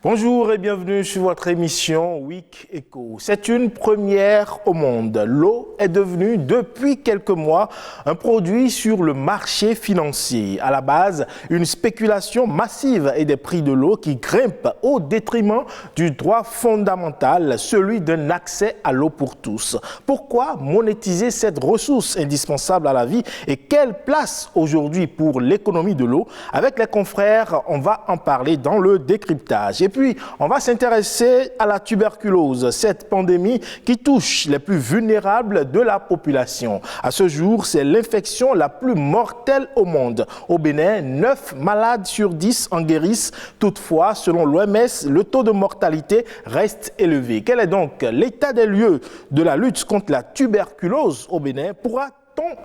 Bonjour et bienvenue sur votre émission Week Echo. C'est une première au monde. L'eau est devenue depuis quelques mois un produit sur le marché financier. À la base, une spéculation massive et des prix de l'eau qui grimpent au détriment du droit fondamental, celui d'un accès à l'eau pour tous. Pourquoi monétiser cette ressource indispensable à la vie et quelle place aujourd'hui pour l'économie de l'eau? Avec les confrères, on va en parler dans le décryptage. Et puis, on va s'intéresser à la tuberculose, cette pandémie qui touche les plus vulnérables de la population. À ce jour, c'est l'infection la plus mortelle au monde. Au Bénin, 9 malades sur 10 en guérissent. Toutefois, selon l'OMS, le taux de mortalité reste élevé. Quel est donc l'état des lieux de la lutte contre la tuberculose au Bénin? Pourra-t-on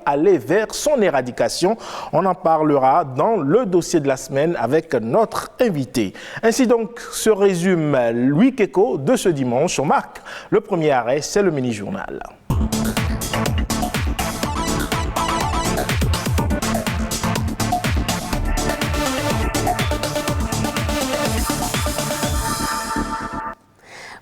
aller vers son éradication? On en parlera dans le dossier de la semaine avec notre invité. Ainsi donc se résume Week Echo de ce dimanche. On marque le premier arrêt, c'est le mini-journal.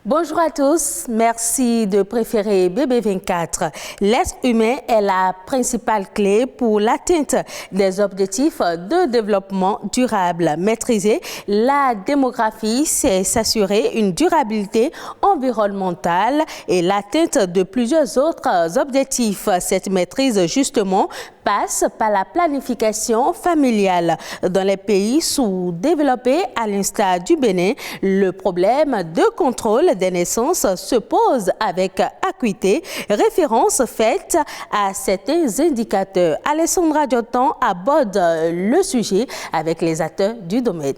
Bonjour à tous, merci de préférer BB24. L'être humain est la principale clé pour l'atteinte des objectifs de développement durable. Maîtriser la démographie, c'est s'assurer une durabilité environnementale et l'atteinte de plusieurs autres objectifs. Cette maîtrise, justement, passe par la planification familiale. Dans les pays sous-développés, à l'instar du Bénin, le problème de contrôle des naissances se pose avec acuité, référence faite à certains indicateurs. Alessandra Diotan aborde le sujet avec les acteurs du domaine.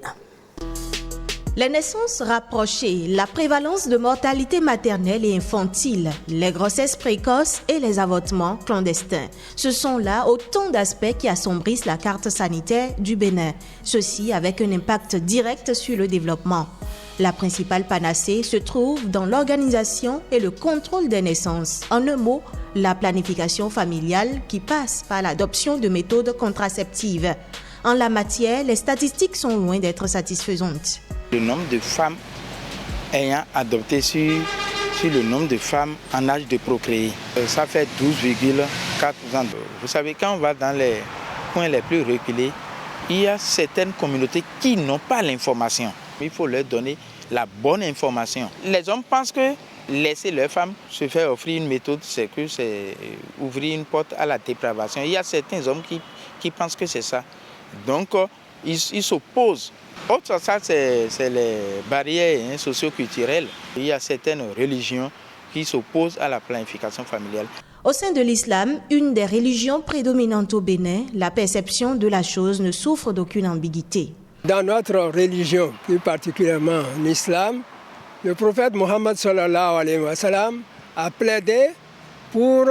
Les naissances rapprochées, la prévalence de mortalité maternelle et infantile, les grossesses précoces et les avortements clandestins. Ce sont là autant d'aspects qui assombrissent la carte sanitaire du Bénin. Ceci avec un impact direct sur le développement. La principale panacée se trouve dans l'organisation et le contrôle des naissances. En un mot, la planification familiale qui passe par l'adoption de méthodes contraceptives. En la matière, les statistiques sont loin d'être satisfaisantes. Le nombre de femmes ayant adopté sur le nombre de femmes en âge de procréer, ça fait 12,4%. Vous savez, quand on va dans les coins les plus reculés, il y a certaines communautés qui n'ont pas l'information. Il faut leur donner la bonne information. Les hommes pensent que laisser leurs femmes se faire offrir une méthode, c'est ouvrir une porte à la dépravation. Il y a certains hommes qui pensent que c'est ça. Donc, ils s'opposent. Autre ça, c'est les barrières socio-culturelles. Il y a certaines religions qui s'opposent à la planification familiale. Au sein de l'islam, une des religions prédominantes au Bénin, la perception de la chose ne souffre d'aucune ambiguïté. Dans notre religion, plus particulièrement l'islam, le prophète Mohammed sallallahu alayhi wa sallam a plaidé pour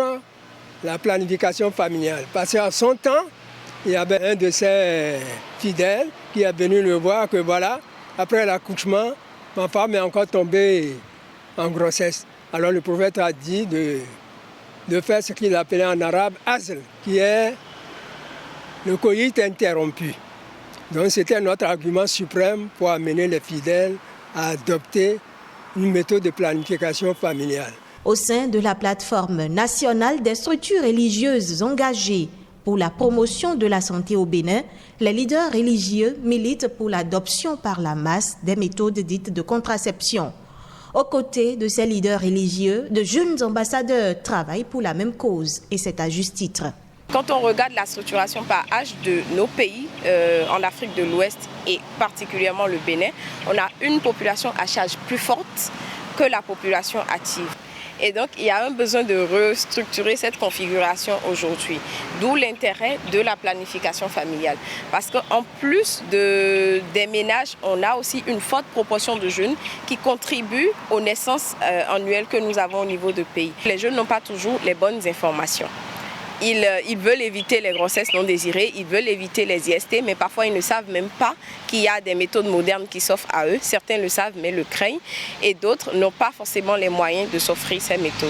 la planification familiale. Parce qu'à son temps, il y avait un de ses fidèles qui est venu le voir que voilà, après l'accouchement, ma femme est encore tombée en grossesse. Alors le prophète a dit de faire ce qu'il appelait en arabe azl, qui est le coït interrompu. Donc c'était notre argument suprême pour amener les fidèles à adopter une méthode de planification familiale. Au sein de la plateforme nationale des structures religieuses engagées pour la promotion de la santé au Bénin, les leaders religieux militent pour l'adoption par la masse des méthodes dites de contraception. Aux côtés de ces leaders religieux, de jeunes ambassadeurs travaillent pour la même cause, et c'est à juste titre. Quand on regarde la structuration par âge de nos pays en Afrique de l'Ouest et particulièrement le Bénin, on a une population à charge plus forte que la population active. Et donc, il y a un besoin de restructurer cette configuration aujourd'hui. D'où l'intérêt de la planification familiale. Parce qu'en plus des ménages, on a aussi une forte proportion de jeunes qui contribuent aux naissances annuelles que nous avons au niveau du pays. Les jeunes n'ont pas toujours les bonnes informations. Ils veulent éviter les grossesses non désirées, ils veulent éviter les IST, mais parfois ils ne savent même pas qu'il y a des méthodes modernes qui s'offrent à eux. Certains le savent mais le craignent et d'autres n'ont pas forcément les moyens de s'offrir ces méthodes.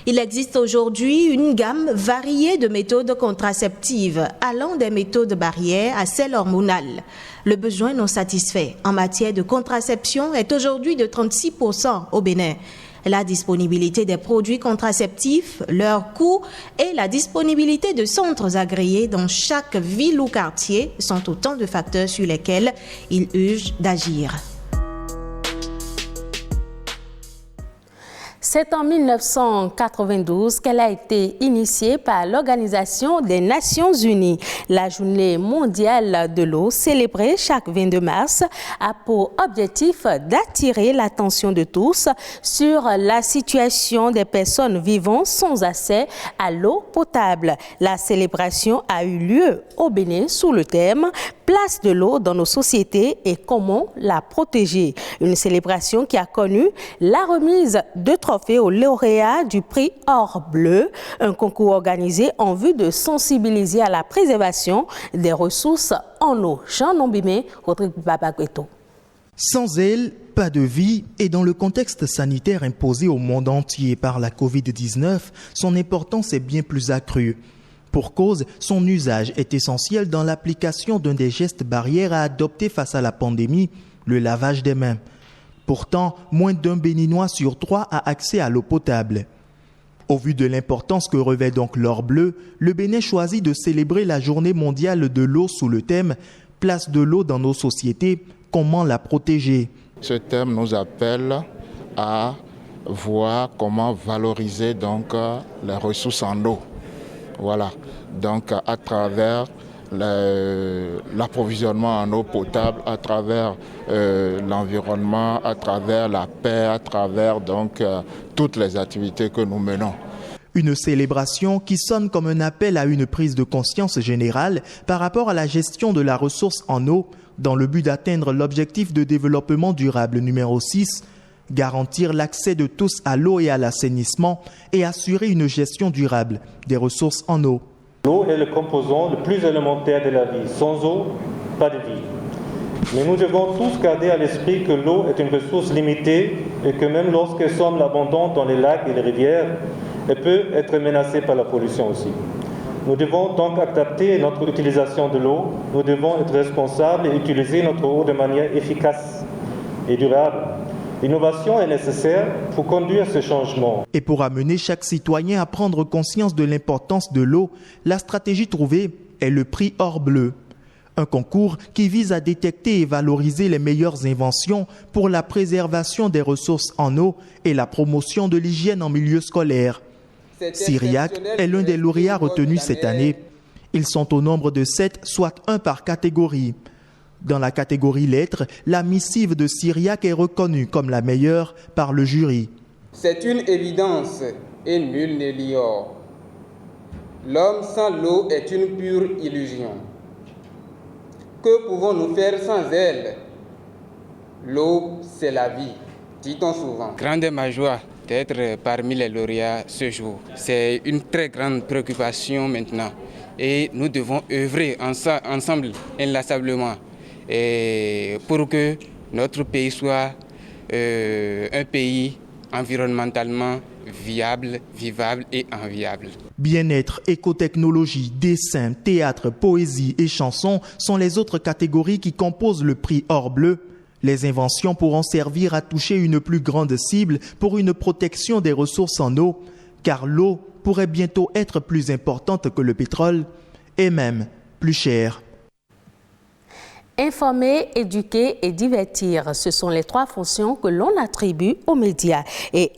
Il existe aujourd'hui une gamme variée de méthodes contraceptives, allant des méthodes barrières à celles hormonales. Le besoin non satisfait en matière de contraception est aujourd'hui de 36% au Bénin. La disponibilité des produits contraceptifs, leur coût et la disponibilité de centres agréés dans chaque ville ou quartier sont autant de facteurs sur lesquels il urge d'agir. C'est en 1992 qu'elle a été initiée par l'Organisation des Nations Unies. La Journée mondiale de l'eau, célébrée chaque 22 mars, a pour objectif d'attirer l'attention de tous sur la situation des personnes vivant sans accès à l'eau potable. La célébration a eu lieu au Bénin sous le thème « Place de l'eau dans nos sociétés et comment la protéger ». Une célébration qui a connu la remise de trophées aux lauréats du prix Or Bleu, un concours organisé en vue de sensibiliser à la préservation des ressources en eau. Jean Nombimé, Rodrigue Babagweto. Sans elle, pas de vie, et dans le contexte sanitaire imposé au monde entier par la Covid-19, son importance est bien plus accrue. Pour cause, son usage est essentiel dans l'application d'un des gestes barrières à adopter face à la pandémie, le lavage des mains. Pourtant, moins d'un Béninois sur 3 a accès à l'eau potable. Au vu de l'importance que revêt donc l'Or Bleu, le Bénin choisit de célébrer la Journée mondiale de l'eau sous le thème « Place de l'eau dans nos sociétés, comment la protéger ». Ce thème nous appelle à voir comment valoriser donc les ressources en eau. Voilà, donc à travers l'approvisionnement en eau potable, à travers l'environnement, à travers la paix, à travers donc toutes les activités que nous menons. Une célébration qui sonne comme un appel à une prise de conscience générale par rapport à la gestion de la ressource en eau dans le but d'atteindre l'objectif de développement durable numéro 6, garantir l'accès de tous à l'eau et à l'assainissement et assurer une gestion durable des ressources en eau. L'eau est le composant le plus élémentaire de la vie. Sans eau, pas de vie. Mais nous devons tous garder à l'esprit que l'eau est une ressource limitée et que même lorsqu'elle semble abondante dans les lacs et les rivières, elle peut être menacée par la pollution aussi. Nous devons donc adapter notre utilisation de l'eau. Nous devons être responsables et utiliser notre eau de manière efficace et durable. L'innovation est nécessaire pour conduire ce changement. Et pour amener chaque citoyen à prendre conscience de l'importance de l'eau, la stratégie trouvée est le prix Or Bleu. Un concours qui vise à détecter et valoriser les meilleures inventions pour la préservation des ressources en eau et la promotion de l'hygiène en milieu scolaire. Syriac est l'un des lauréats retenus cette année. Ils sont au nombre de 7, soit 1 par catégorie. Dans la catégorie lettres, la missive de Syriac est reconnue comme la meilleure par le jury. C'est une évidence et nul ne l'ignore. L'homme sans l'eau est une pure illusion. Que pouvons-nous faire sans elle? L'eau, c'est la vie, dit-on souvent. Grande ma joie d'être parmi les lauréats ce jour. C'est une très grande préoccupation maintenant. Et nous devons œuvrer ensemble, inlassablement, et pour que notre pays soit un pays environnementalement viable, vivable et enviable. Bien-être, écotechnologie, dessin, théâtre, poésie et chansons sont les autres catégories qui composent le prix Or Bleu. Les inventions pourront servir à toucher une plus grande cible pour une protection des ressources en eau, car l'eau pourrait bientôt être plus importante que le pétrole et même plus chère. Informer, éduquer et divertir, ce sont les 3 fonctions que l'on attribue aux médias. Et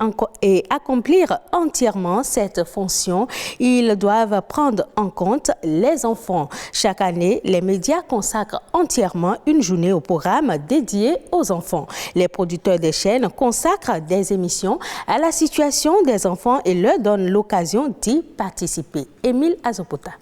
accomplir entièrement cette fonction, ils doivent prendre en compte les enfants. Chaque année, les médias consacrent entièrement une journée au programme dédié aux enfants. Les producteurs des chaînes consacrent des émissions à la situation des enfants et leur donnent l'occasion d'y participer. Émile Azopota.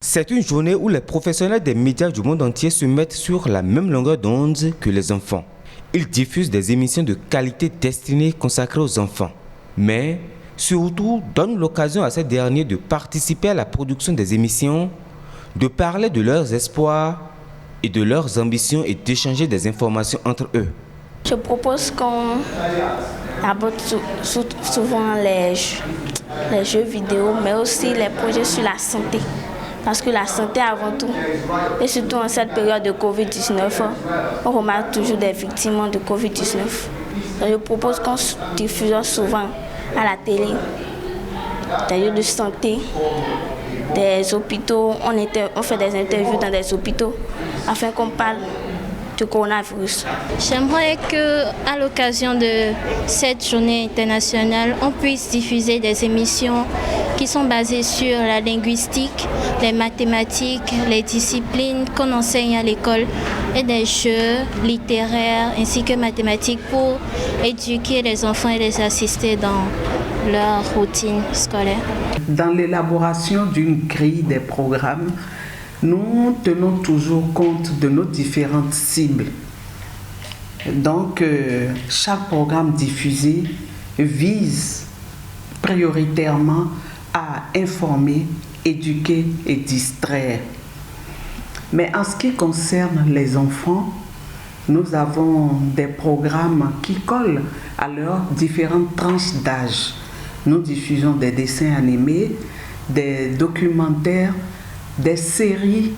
C'est une journée où les professionnels des médias du monde entier se mettent sur la même longueur d'onde que les enfants. Ils diffusent des émissions de qualité destinées consacrées aux enfants. Mais Surtout, donne l'occasion à ces derniers de participer à la production des émissions, de parler de leurs espoirs et de leurs ambitions et d'échanger des informations entre eux. Je propose qu'on aborde souvent les jeux vidéo, mais aussi les projets sur la santé. Parce que la santé avant tout, et surtout en cette période de Covid-19, on remarque toujours des victimes de Covid-19. Donc je propose qu'on diffuse souvent à la télé des lieux de santé, des hôpitaux. On fait des interviews dans des hôpitaux afin qu'on parle du coronavirus. J'aimerais qu'à l'occasion de cette journée internationale, on puisse diffuser des émissions qui sont basées sur la linguistique, les mathématiques, les disciplines qu'on enseigne à l'école et des jeux littéraires ainsi que mathématiques pour éduquer les enfants et les assister dans leur routine scolaire. Dans l'élaboration d'une grille des programmes, nous tenons toujours compte de nos différentes cibles. Donc, chaque programme diffusé vise prioritairement à informer, éduquer et distraire. Mais en ce qui concerne les enfants, nous avons des programmes qui collent à leurs différentes tranches d'âge. Nous diffusons des dessins animés, des documentaires, des séries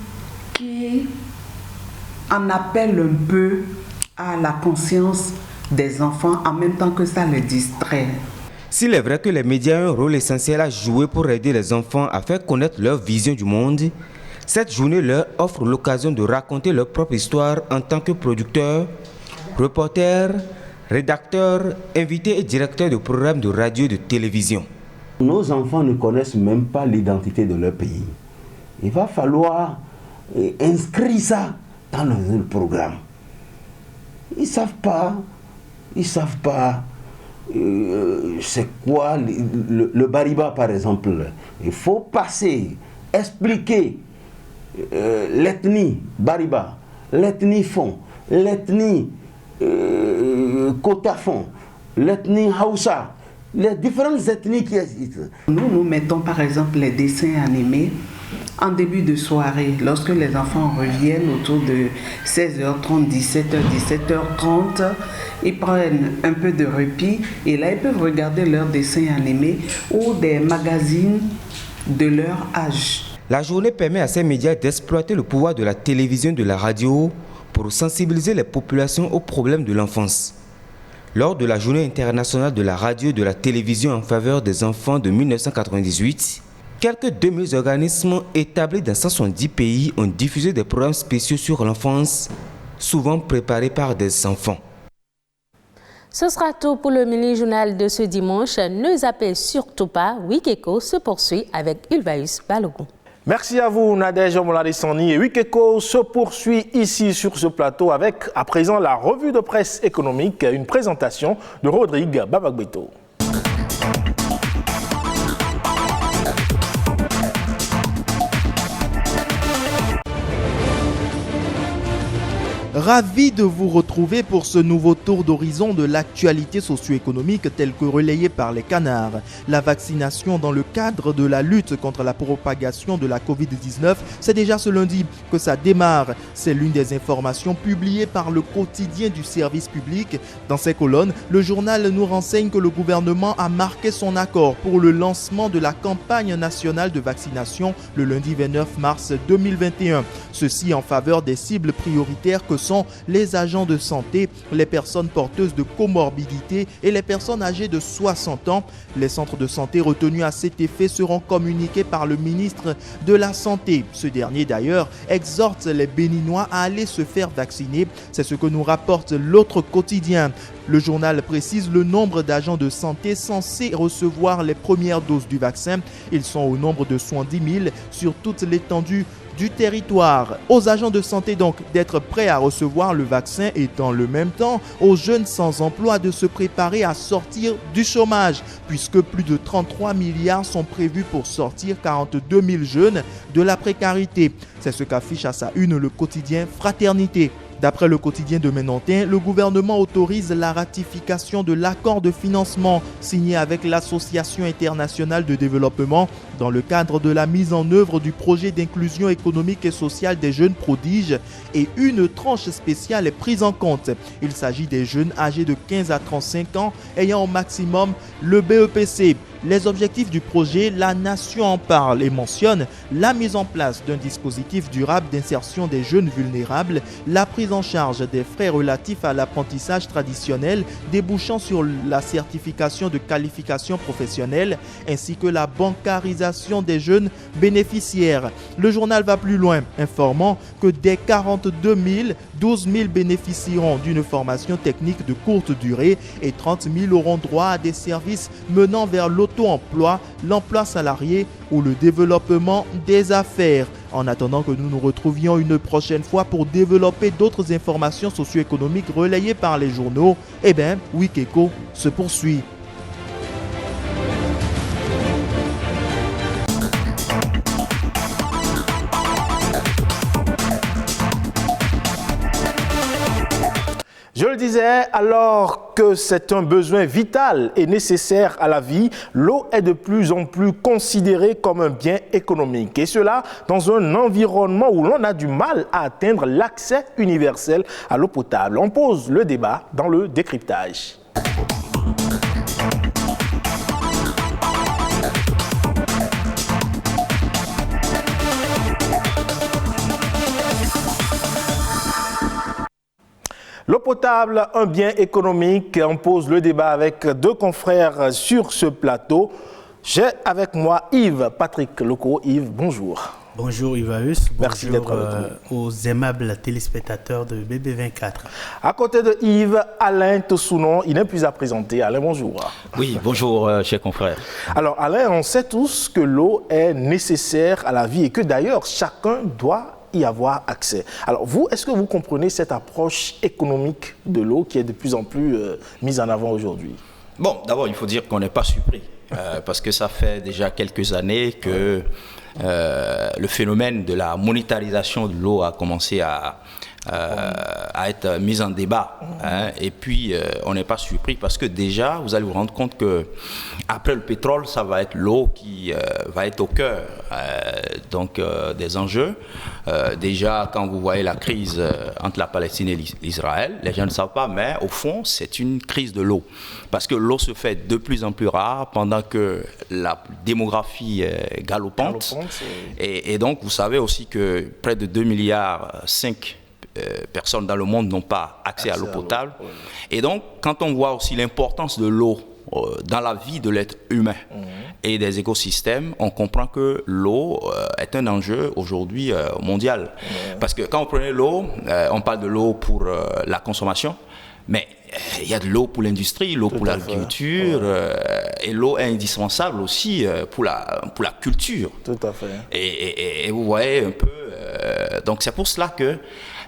qui en appellent un peu à la conscience des enfants en même temps que ça les distrait. S'il est vrai que les médias ont un rôle essentiel à jouer pour aider les enfants à faire connaître leur vision du monde, cette journée leur offre l'occasion de raconter leur propre histoire en tant que producteurs, reporters, rédacteurs, invités et directeurs de programmes de radio et de télévision. Nos enfants ne connaissent même pas l'identité de leur pays. Il va falloir inscrire ça dans le programme. Ils ne savent pas c'est quoi le Bariba par exemple. Il faut passer, expliquer l'ethnie Bariba, l'ethnie Fon, l'ethnie Kotafon, l'ethnie Hausa, les différentes ethnies qui existent. Nous mettons par exemple les dessins animés en début de soirée, lorsque les enfants reviennent autour de 16h30, 17h30, ils prennent un peu de répit et là ils peuvent regarder leurs dessins animés ou des magazines de leur âge. La journée permet à ces médias d'exploiter le pouvoir de la télévision et de la radio pour sensibiliser les populations aux problèmes de l'enfance. Lors de la journée internationale de la radio et de la télévision en faveur des enfants de 1998, quelques 2000 organismes établis dans 170 pays ont diffusé des programmes spéciaux sur l'enfance, souvent préparés par des enfants. Ce sera tout pour le mini-journal de ce dimanche. Ne zappez surtout pas, Week Echo se poursuit avec Ulvaeus Balogun. Merci à vous, Nadège Moladessani. Et Week Echo se poursuit ici sur ce plateau avec, à présent, la revue de presse économique, une présentation de Rodrigue Babagbeto. Ravi de vous retrouver pour ce nouveau tour d'horizon de l'actualité socio-économique telle que relayée par les canards. La vaccination dans le cadre de la lutte contre la propagation de la Covid-19, c'est déjà ce lundi que ça démarre. C'est l'une des informations publiées par le quotidien du service public. Dans ces colonnes, le journal nous renseigne que le gouvernement a marqué son accord pour le lancement de la campagne nationale de vaccination le lundi 29 mars 2021. Ceci en faveur des cibles prioritaires que sont les agents de santé, les personnes porteuses de comorbidité et les personnes âgées de 60 ans. Les centres de santé retenus à cet effet seront communiqués par le ministre de la Santé. Ce dernier d'ailleurs exhorte les Béninois à aller se faire vacciner. C'est ce que nous rapporte l'autre quotidien. Le journal précise le nombre d'agents de santé censés recevoir les premières doses du vaccin. Ils sont au nombre de 70 000 sur toute l'étendue du territoire. Aux agents de santé donc d'être prêts à recevoir le vaccin et dans le même temps aux jeunes sans emploi de se préparer à sortir du chômage puisque plus de 33 milliards sont prévus pour sortir 42 000 jeunes de la précarité. C'est ce qu'affiche à sa une le quotidien Fraternité. D'après le quotidien de Ménontin, le gouvernement autorise la ratification de l'accord de financement signé avec l'Association internationale de développement dans le cadre de la mise en œuvre du projet d'inclusion économique et sociale des jeunes prodiges et une tranche spéciale est prise en compte. Il s'agit des jeunes âgés de 15 à 35 ans ayant au maximum le BEPC. Les objectifs du projet, la nation en parle et mentionne la mise en place d'un dispositif durable d'insertion des jeunes vulnérables, la prise en charge des frais relatifs à l'apprentissage traditionnel débouchant sur la certification de qualification professionnelle ainsi que la bancarisation des jeunes bénéficiaires. Le journal va plus loin, informant que des 42 000, 12 000 bénéficieront d'une formation technique de courte durée et 30 000 auront droit à des services menant vers l'auto-emploi, l'emploi salarié ou le développement des affaires. En attendant que nous nous retrouvions une prochaine fois pour développer d'autres informations socio-économiques relayées par les journaux, Week Echo se poursuit. Je le disais, alors que c'est un besoin vital et nécessaire à la vie, l'eau est de plus en plus considérée comme un bien économique. Et cela dans un environnement où l'on a du mal à atteindre l'accès universel à l'eau potable. On pose le débat dans le décryptage. L'eau potable, un bien économique, on pose le débat avec deux confrères sur ce plateau. J'ai avec moi Yves Patrick Loco. Yves, bonjour. Bonjour Yvaeus. Merci d'être avec nous. Aux aimables téléspectateurs de BB24. À côté de Yves, Alain Tossounon, il n'est plus à présenter. Alain, bonjour. Oui, bonjour chers confrères. Alors Alain, on sait tous que l'eau est nécessaire à la vie et que d'ailleurs chacun doit y avoir accès. Alors vous, est-ce que vous comprenez cette approche économique de l'eau qui est de plus en plus mise en avant aujourd'hui? Bon, d'abord, il faut dire qu'on n'est pas surpris parce que ça fait déjà quelques années que le phénomène de la monétarisation de l'eau a commencé à être mis en débat. Et puis, on n'est pas surpris parce que déjà, vous allez vous rendre compte que après le pétrole, ça va être l'eau qui va être au cœur des enjeux. Déjà, quand vous voyez la crise entre la Palestine et l'Israël, les gens ne savent pas, mais au fond, c'est une crise de l'eau. Parce que l'eau se fait de plus en plus rare pendant que la démographie est galopante. Et donc, vous savez aussi que près de 2,5 milliards personnes dans le monde n'ont pas accès à l'eau potable. Et donc, quand on voit aussi l'importance de l'eau dans la vie de l'être humain et des écosystèmes, on comprend que l'eau est un enjeu aujourd'hui mondial. Parce que quand on prenait l'eau, on parle de l'eau pour la consommation, mais il y a de l'eau pour l'industrie, l'eau pour l'agriculture, et l'eau est indispensable aussi pour la culture. Tout à fait. Et vous voyez un peu, donc c'est pour cela que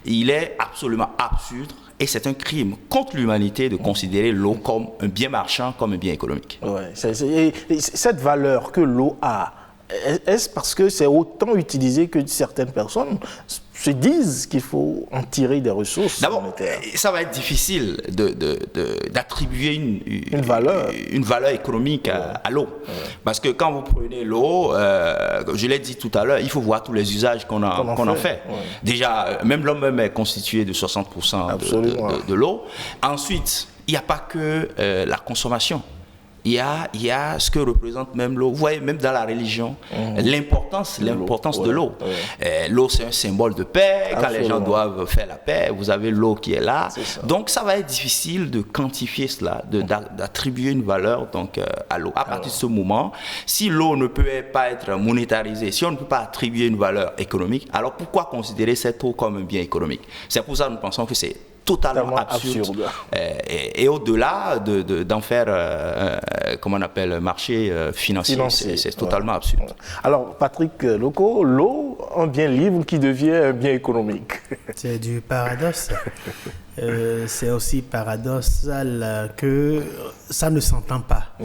il est absolument absurde et c'est un crime contre l'humanité de considérer l'eau comme un bien marchand, comme un bien économique. Ouais, cette valeur que l'eau a, est-ce parce que c'est autant utilisé que certaines personnes se disent qu'il faut en tirer des ressources monétaires? Ça va être difficile d'attribuer une valeur économique à l'eau. Parce que quand vous prenez l'eau, je l'ai dit tout à l'heure, il faut voir tous les usages qu'on en fait. Déjà, même l'homme est constitué de 60% de l'eau. Ensuite, il n'y a pas que la consommation. Il y a ce que représente même l'eau. Vous voyez, même dans la religion, l'importance de l'eau. L'eau, c'est un symbole de paix. Quand les gens doivent faire la paix, vous avez l'eau qui est là. Donc, ça va être difficile de quantifier cela, d'attribuer une valeur à l'eau. À partir de ce moment, si l'eau ne peut pas être monétarisée, si on ne peut pas attribuer une valeur économique, alors pourquoi considérer cette eau comme un bien économique? C'est pour ça que nous pensons que c'est totalement absurde. Et au-delà d'en faire, comment on appelle, marché financier. C'est totalement absurde. Alors, Patrick Loco, l'eau, un bien libre qui devient un bien économique. C'est du paradoxe. C'est aussi paradoxal que ça ne s'entend pas.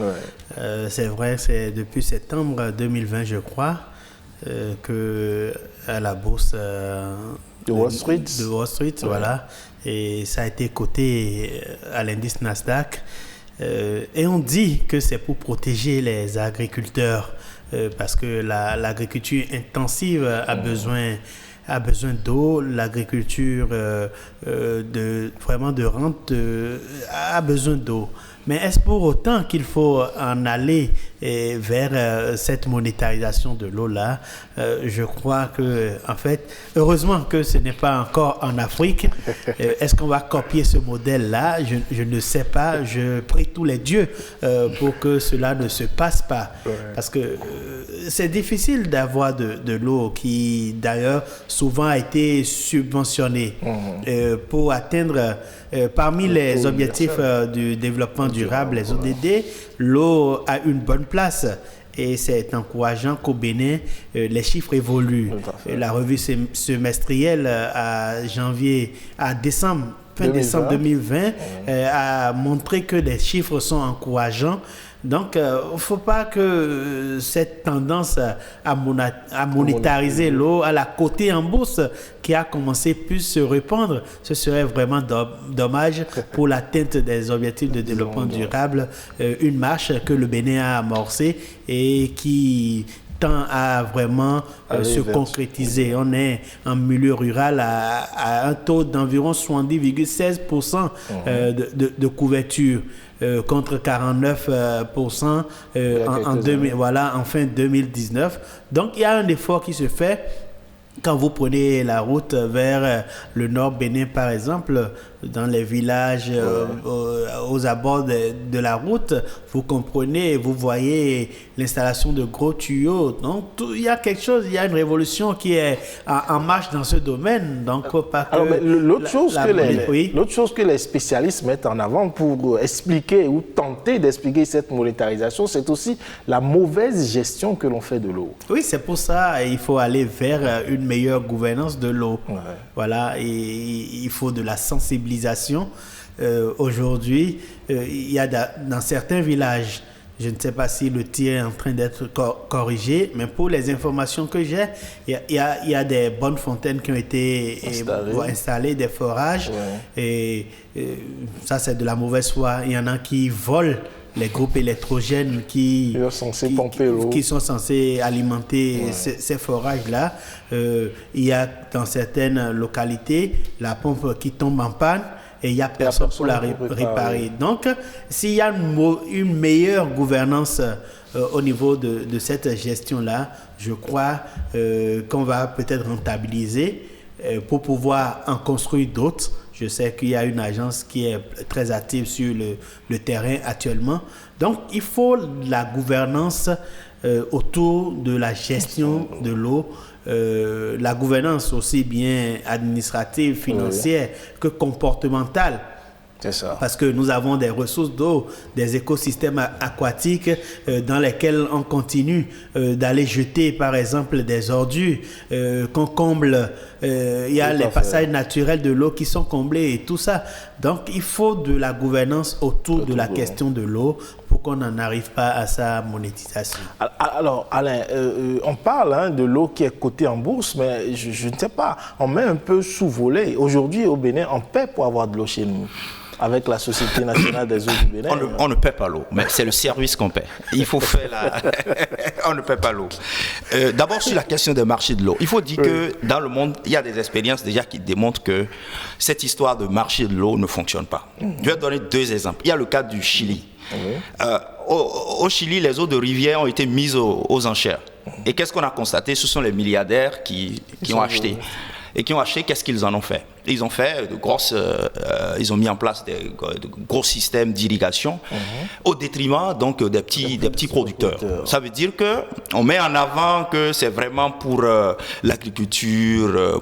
C'est vrai, c'est depuis septembre 2020, je crois, à la bourse de Wall Street. Voilà. Et ça a été coté à l'indice Nasdaq. Et on dit que c'est pour protéger les agriculteurs parce que l'agriculture intensive a besoin d'eau, l'agriculture vraiment de rente a besoin d'eau. Mais est-ce pour autant qu'il faut en aller vers cette monétarisation de l'eau-là? Je crois que, en fait, heureusement que ce n'est pas encore en Afrique. Est-ce qu'on va copier ce modèle-là? Je ne sais pas. Je prie tous les dieux pour que cela ne se passe pas. Parce que c'est difficile d'avoir de l'eau qui, d'ailleurs, souvent a été subventionnée pour atteindre... parmi les objectifs du développement durable, les ODD, l'eau a une bonne place et c'est encourageant qu'au Bénin, les chiffres évoluent. La revue semestrielle à décembre 2020 a montré que les chiffres sont encourageants. Donc, il ne faut pas que cette tendance à monétariser l'eau, à la coter en bourse qui a commencé puisse se répandre. Ce serait vraiment dommage pour l'atteinte des objectifs de développement durable. Une marche que le Bénin a amorcée et qui tend à vraiment se concrétiser. On est en milieu rural à un taux d'environ 70,16% de couverture. Contre 49% en fin 2019. Donc, il y a un effort qui se fait. Quand vous prenez la route vers le nord Bénin, par exemple, dans les villages aux abords de la route, vous comprenez, vous voyez l'installation de gros tuyaux. Donc, il y a quelque chose, il y a une révolution qui est en marche dans ce domaine. Donc, l'autre chose que les spécialistes mettent en avant pour expliquer ou tenter d'expliquer cette monétarisation, c'est aussi la mauvaise gestion que l'on fait de l'eau. Oui, c'est pour ça qu'il faut aller vers une meilleure gouvernance de l'eau. Voilà, et il faut de la sensibilisation. Aujourd'hui, il y a dans certains villages, je ne sais pas si le tir est en train d'être corrigé, mais pour les informations que j'ai, il y a des bonnes fontaines qui ont été installées, des forages, et ça c'est de la mauvaise foi. Il y en a qui volent les groupes électrogènes qui sont censés alimenter ces forages-là. Il y a dans certaines localités la pompe qui tombe en panne et il n'y a personne pour la réparer. Donc, s'il y a une meilleure gouvernance au niveau de cette gestion-là, je crois qu'on va peut-être rentabiliser pour pouvoir en construire d'autres. Je sais qu'il y a une agence qui est très active sur le terrain actuellement. Donc, il faut la gouvernance autour de la gestion de l'eau, la gouvernance aussi bien administrative, financière que comportementale. C'est ça. Parce que nous avons des ressources d'eau, des écosystèmes aquatiques dans lesquels on continue d'aller jeter, par exemple, des ordures qu'on comble. Il y a les passages naturels de l'eau qui sont comblés et tout ça. Donc, il faut de la gouvernance autour de la question de l'eau pour qu'on n'en arrive pas à sa monétisation. Alors, Alain, on parle de l'eau qui est cotée en bourse, mais je ne sais pas, on met un peu sous volet. Aujourd'hui, au Bénin, on paie pour avoir de l'eau chez nous. Avec la Société nationale des eaux du Bénin. On ne paie pas l'eau, mais c'est le service qu'on paie. Il faut faire on ne paie pas l'eau. D'abord, sur la question des marchés de l'eau, il faut dire que dans le monde, il y a des expériences déjà qui démontrent que cette histoire de marché de l'eau ne fonctionne pas. Je vais donner 2 exemples. Il y a le cas du Chili. Au Chili, les eaux de rivière ont été mises aux enchères. Et qu'est-ce qu'on a constaté? Ce sont les milliardaires qui ont acheté. Et qui ont acheté, qu'est-ce qu'ils en ont fait? Ils ont fait ils ont mis en place de gros systèmes d'irrigation au détriment donc des petits producteurs. Ça veut dire que on met en avant que c'est vraiment pour l'agriculture,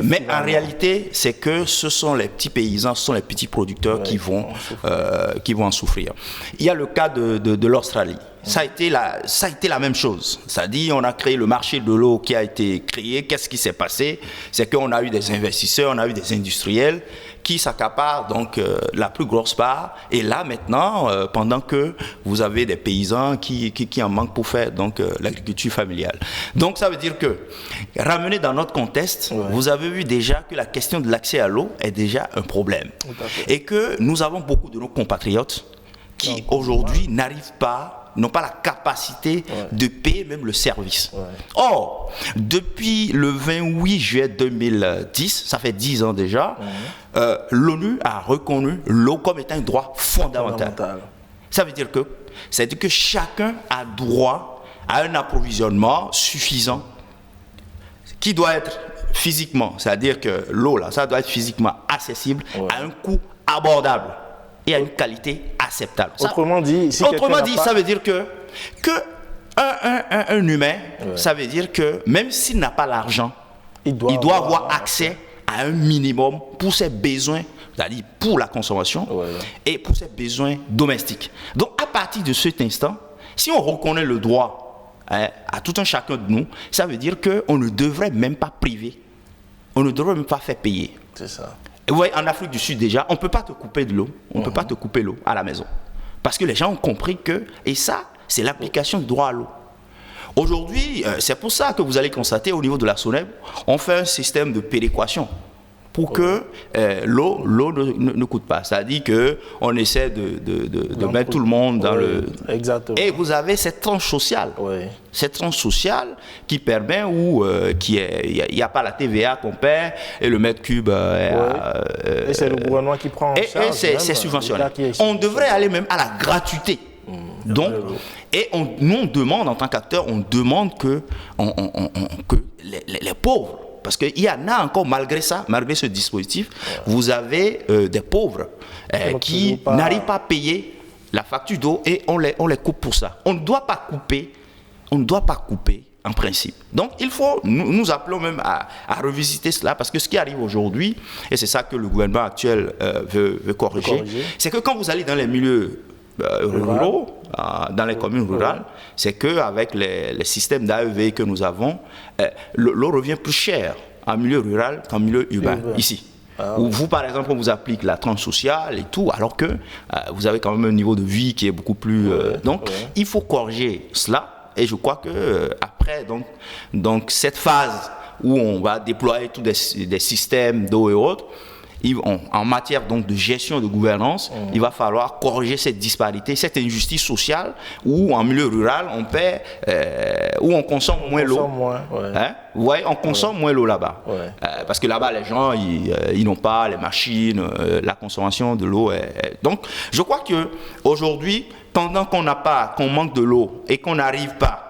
mais en réalité, c'est que ce sont les petits paysans, ce sont les petits producteurs qui vont en souffrir. Il y a le cas de l'Australie. ça a été la même chose. C'est-à-dire, on a créé le marché de l'eau qui a été créé. Qu'est-ce qui s'est passé? C'est qu'on a eu des investisseurs, on a eu des industriels qui s'accaparent donc la plus grosse part. Et là, maintenant, pendant que vous avez des paysans qui en manquent pour faire donc l'agriculture familiale. Donc, ça veut dire que, ramené dans notre contexte, vous avez vu déjà que la question de l'accès à l'eau est déjà un problème. Et que nous avons beaucoup de nos compatriotes qui, aujourd'hui, n'ont pas la capacité de payer même le service. Or, depuis le 28 juillet 2010, ça fait 10 ans déjà, l'ONU a reconnu l'eau comme étant un droit fondamental. Ça veut dire que chacun a droit à un approvisionnement suffisant qui doit être physiquement, c'est-à-dire que l'eau, là, ça doit être physiquement accessible à un coût abordable et à une qualité acceptable. Autrement dit, ça veut dire que un humain, ça veut dire que même s'il n'a pas l'argent, il doit avoir accès à un minimum pour ses besoins, c'est-à-dire pour la consommation et pour ses besoins domestiques. Donc à partir de cet instant, si on reconnaît le droit à tout un chacun de nous, ça veut dire qu'on ne devrait même pas priver, on ne devrait même pas faire payer. C'est ça. Vous voyez, en Afrique du Sud déjà, on ne peut pas te couper de l'eau, on ne peut pas te couper l'eau à la maison. Parce que les gens ont compris que, et ça, c'est l'application du droit à l'eau. Aujourd'hui, c'est pour ça que vous allez constater au niveau de la SONEB, on fait un système de péréquation pour que l'eau ne coûte pas. C'est-à-dire qu'on essaie de mettre tout le monde dans le... Exactement. Et vous avez cette tranche sociale. Cette tranche sociale qui permet où il n'y a pas la TVA qu'on paie et le mètre cube... et c'est le gouvernement qui prend en charge. Et c'est subventionné. On devrait aller même à la gratuité. Donc, et nous on demande en tant qu'acteurs, on demande que les pauvres, parce qu'il y en a encore malgré ça, malgré ce dispositif, vous avez des pauvres qui n'arrivent pas à payer la facture d'eau et on les coupe pour ça. On ne doit pas couper en principe. Donc il faut, nous appelons même à revisiter cela, parce que ce qui arrive aujourd'hui, et c'est ça que le gouvernement actuel veut corriger, c'est que quand vous allez dans les milieux ruraux, dans les communes rurales, c'est qu'avec les systèmes d'AEV que nous avons, l'eau revient plus cher en milieu rural qu'en milieu urbain, ici. Où vous, par exemple, on vous applique la tranche sociale et tout, alors que vous avez quand même un niveau de vie qui est beaucoup plus... donc, il faut corriger cela, et je crois que après donc cette phase où on va déployer tous des systèmes d'eau et autres, en matière donc de gestion de gouvernance, il va falloir corriger cette disparité, cette injustice sociale où en milieu rural on paie, où on consomme moins l'eau. Vous voyez, on consomme moins l'eau là-bas. Parce que là-bas les gens ils n'ont pas les machines, la consommation de l'eau. Donc je crois que aujourd'hui, pendant qu'on manque de l'eau et qu'on n'arrive pas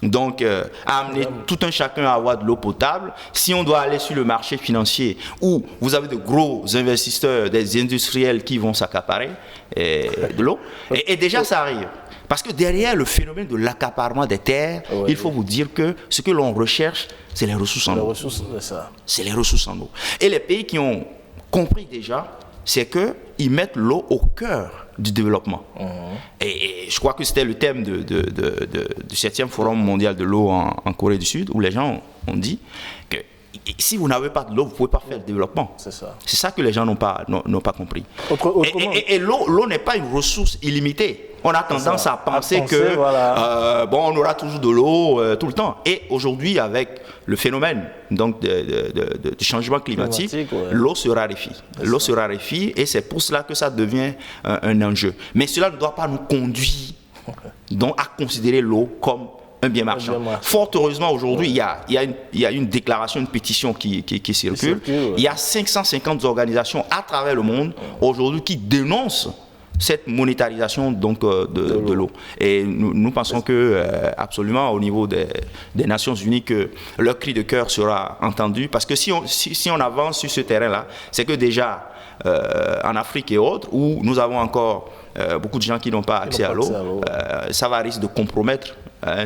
donc à amener tout un chacun à avoir de l'eau potable, si on doit aller sur le marché financier où vous avez de gros investisseurs, des industriels qui vont s'accaparer de l'eau, et déjà ça arrive. Parce que derrière le phénomène de l'accaparement des terres, il faut vous dire que ce que l'on recherche, c'est les ressources en eau. C'est les ressources en eau. Et les pays qui ont compris déjà, c'est qu'ils mettent l'eau au cœur du développement. Et je crois que c'était le thème du 7e Forum mondial de l'eau en Corée du Sud, où les gens ont dit que si vous n'avez pas de l'eau, vous ne pouvez pas faire le développement. C'est ça que les gens n'ont pas compris. Et l'eau n'est pas une ressource illimitée. On a tendance à penser que on aura toujours de l'eau tout le temps. Et aujourd'hui, avec le phénomène donc de changement climatique, l'eau se raréfie. L'eau se raréfie et c'est pour cela que ça devient un enjeu. Mais cela ne doit pas nous conduire donc à considérer l'eau comme un bien marchand. Fort heureusement, aujourd'hui, il y a une déclaration, une pétition qui circule. Il y a 550 organisations à travers le monde aujourd'hui qui dénoncent cette monétarisation donc de l'eau. Et nous pensons que absolument au niveau des Nations Unies que leur cri de cœur sera entendu, parce que si on avance sur ce terrain-là, c'est que déjà en Afrique et autres, où nous avons encore beaucoup de gens qui n'ont pas accès à l'eau, ça va risquer de compromettre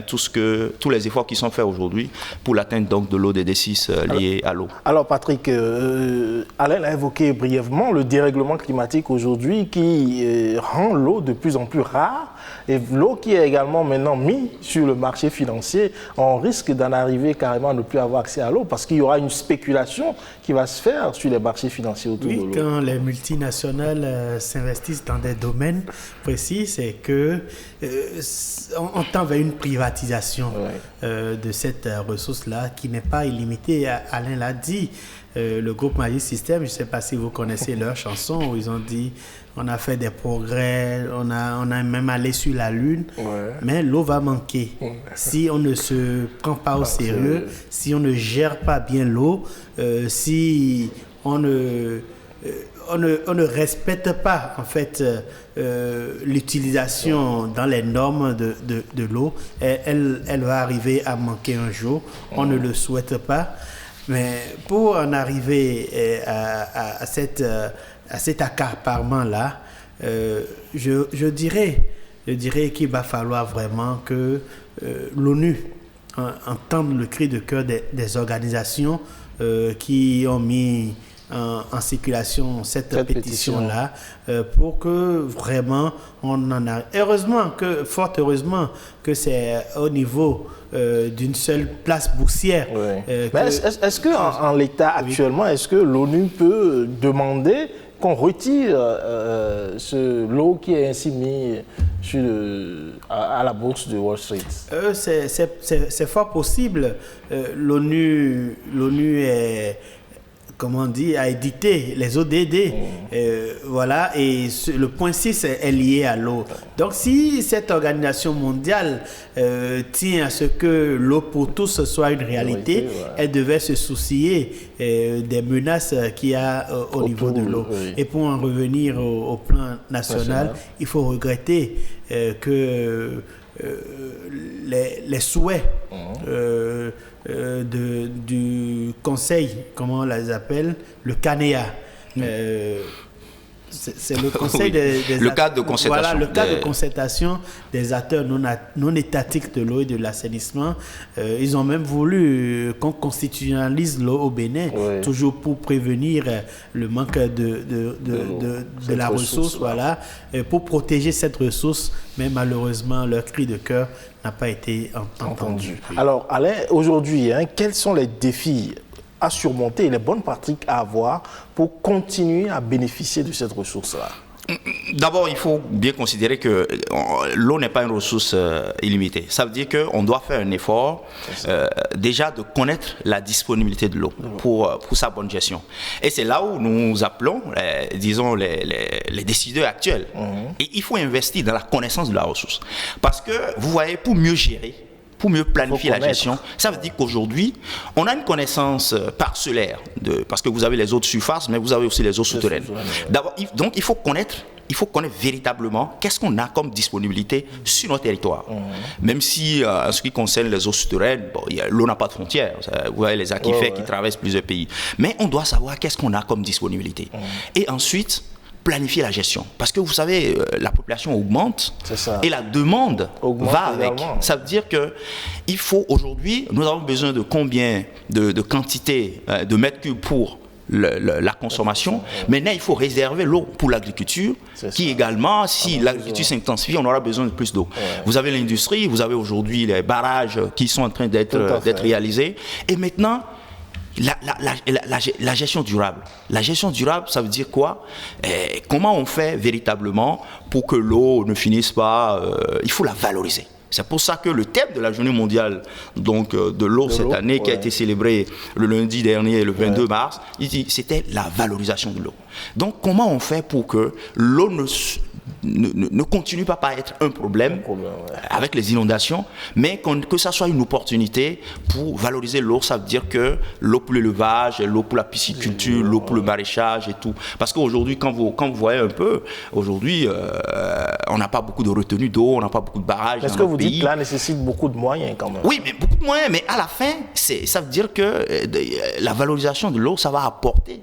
tous les efforts qui sont faits aujourd'hui pour l'atteinte donc de l'ODD6 liée à l'eau. Alors Patrick, Alain a évoqué brièvement le dérèglement climatique aujourd'hui qui rend l'eau de plus en plus rare Et l'eau qui est également maintenant mise sur le marché financier, on risque d'en arriver carrément à ne plus avoir accès à l'eau parce qu'il y aura une spéculation qui va se faire sur les marchés financiers autour de l'eau. Quand les multinationales s'investissent dans des domaines précis, c'est que on tend vers une privatisation de cette ressource-là qui n'est pas illimitée. Alain l'a dit, le groupe Magic System, je ne sais pas si vous connaissez leur chanson où ils ont dit on a fait des progrès, on a même allé sur la Lune, mais l'eau va manquer. Si on ne se prend pas au sérieux, si on ne gère pas bien l'eau, si on ne respecte pas en fait l'utilisation dans les normes de l'eau, elle va arriver à manquer un jour. On ne le souhaite pas. Mais pour en arriver à cet accaparement-là, je dirais qu'il va falloir vraiment que l'ONU entende le cri de cœur des organisations qui ont mis en circulation cette pétition-là pour que vraiment on en a... Fort heureusement que c'est au niveau d'une seule place boursière. Mais est-ce qu'en l'état actuellement, est-ce que l'ONU peut demander qu'on retire l'eau qui est ainsi mise à la bourse de Wall Street? C'est fort possible. L'ONU est... comment on dit, a édité les ODD. Voilà, et le point 6 est lié à l'eau. Donc, si cette organisation mondiale tient à ce que l'eau pour tous soit une réalité, elle devait se soucier des menaces qu'il y a au niveau de l'eau. Et pour en revenir au plan national, il faut regretter que les souhaits du conseil, comment on les appelle, le CANEA. C'est le conseil le cadre de concertation. Voilà, le cadre de concertation des acteurs non étatiques de l'eau et de l'assainissement. Ils ont même voulu qu'on constitutionnalise l'eau au Bénin, toujours pour prévenir le manque de la ressource, voilà, pour protéger cette ressource. Mais malheureusement, leur cri de cœur n'a pas été entendu. Alors, Alain, aujourd'hui, quels sont les défis à surmonter et les bonnes pratiques à avoir pour continuer à bénéficier de cette ressource-là? D'abord, il faut bien considérer que l'eau n'est pas une ressource illimitée. Ça veut dire qu'on doit faire un effort déjà de connaître la disponibilité de l'eau pour sa bonne gestion. Et c'est là où nous appelons, disons, les décideurs actuels. Et il faut investir dans la connaissance de la ressource. Parce que, vous voyez, pour mieux gérer, pour mieux planifier la gestion, ça veut dire qu'aujourd'hui, on a une connaissance parcellaire, parce que vous avez les eaux de surface, mais vous avez aussi les eaux souterraines. D'abord, donc il faut connaître véritablement qu'est-ce qu'on a comme disponibilité sur nos territoires. Même si, en ce qui concerne les eau souterraines, l'eau n'a pas de frontières. Vous voyez les aquifères qui traversent plusieurs pays. Mais on doit savoir qu'est-ce qu'on a comme disponibilité. Et ensuite, planifier la gestion. Parce que vous savez, la population augmente et la demande va avec. Également. Ça veut dire que il faut aujourd'hui, nous avons besoin de combien de quantité de mètres cubes pour la consommation. Maintenant, il faut réserver l'eau pour l'agriculture, qui également, si l'agriculture s'intensifie, on aura besoin de plus d'eau. Vous avez l'industrie, vous avez aujourd'hui les barrages qui sont en train d'être réalisés. Et maintenant, la gestion durable. La gestion durable, ça veut dire quoi? Comment on fait véritablement pour que l'eau ne finisse pas? Il faut la valoriser. C'est pour ça que le thème de la journée mondiale de l'eau cette année, qui a été célébrée le lundi dernier, le 22 mars, c'était la valorisation de l'eau. Donc, comment on fait pour que l'eau ne continue pas à être un problème avec les inondations, mais que ça soit une opportunité pour valoriser l'eau? Ça veut dire que l'eau pour l'élevage, l'eau pour la pisciculture, l'eau pour le maraîchage et tout. Parce qu'aujourd'hui, quand vous voyez un peu, aujourd'hui, on n'a pas beaucoup de retenues d'eau, on n'a pas beaucoup de barrages. Est-ce que vous dites que là nécessite beaucoup de moyens quand même? Oui, mais beaucoup de moyens, mais à la fin, ça veut dire que la valorisation de l'eau, ça va apporter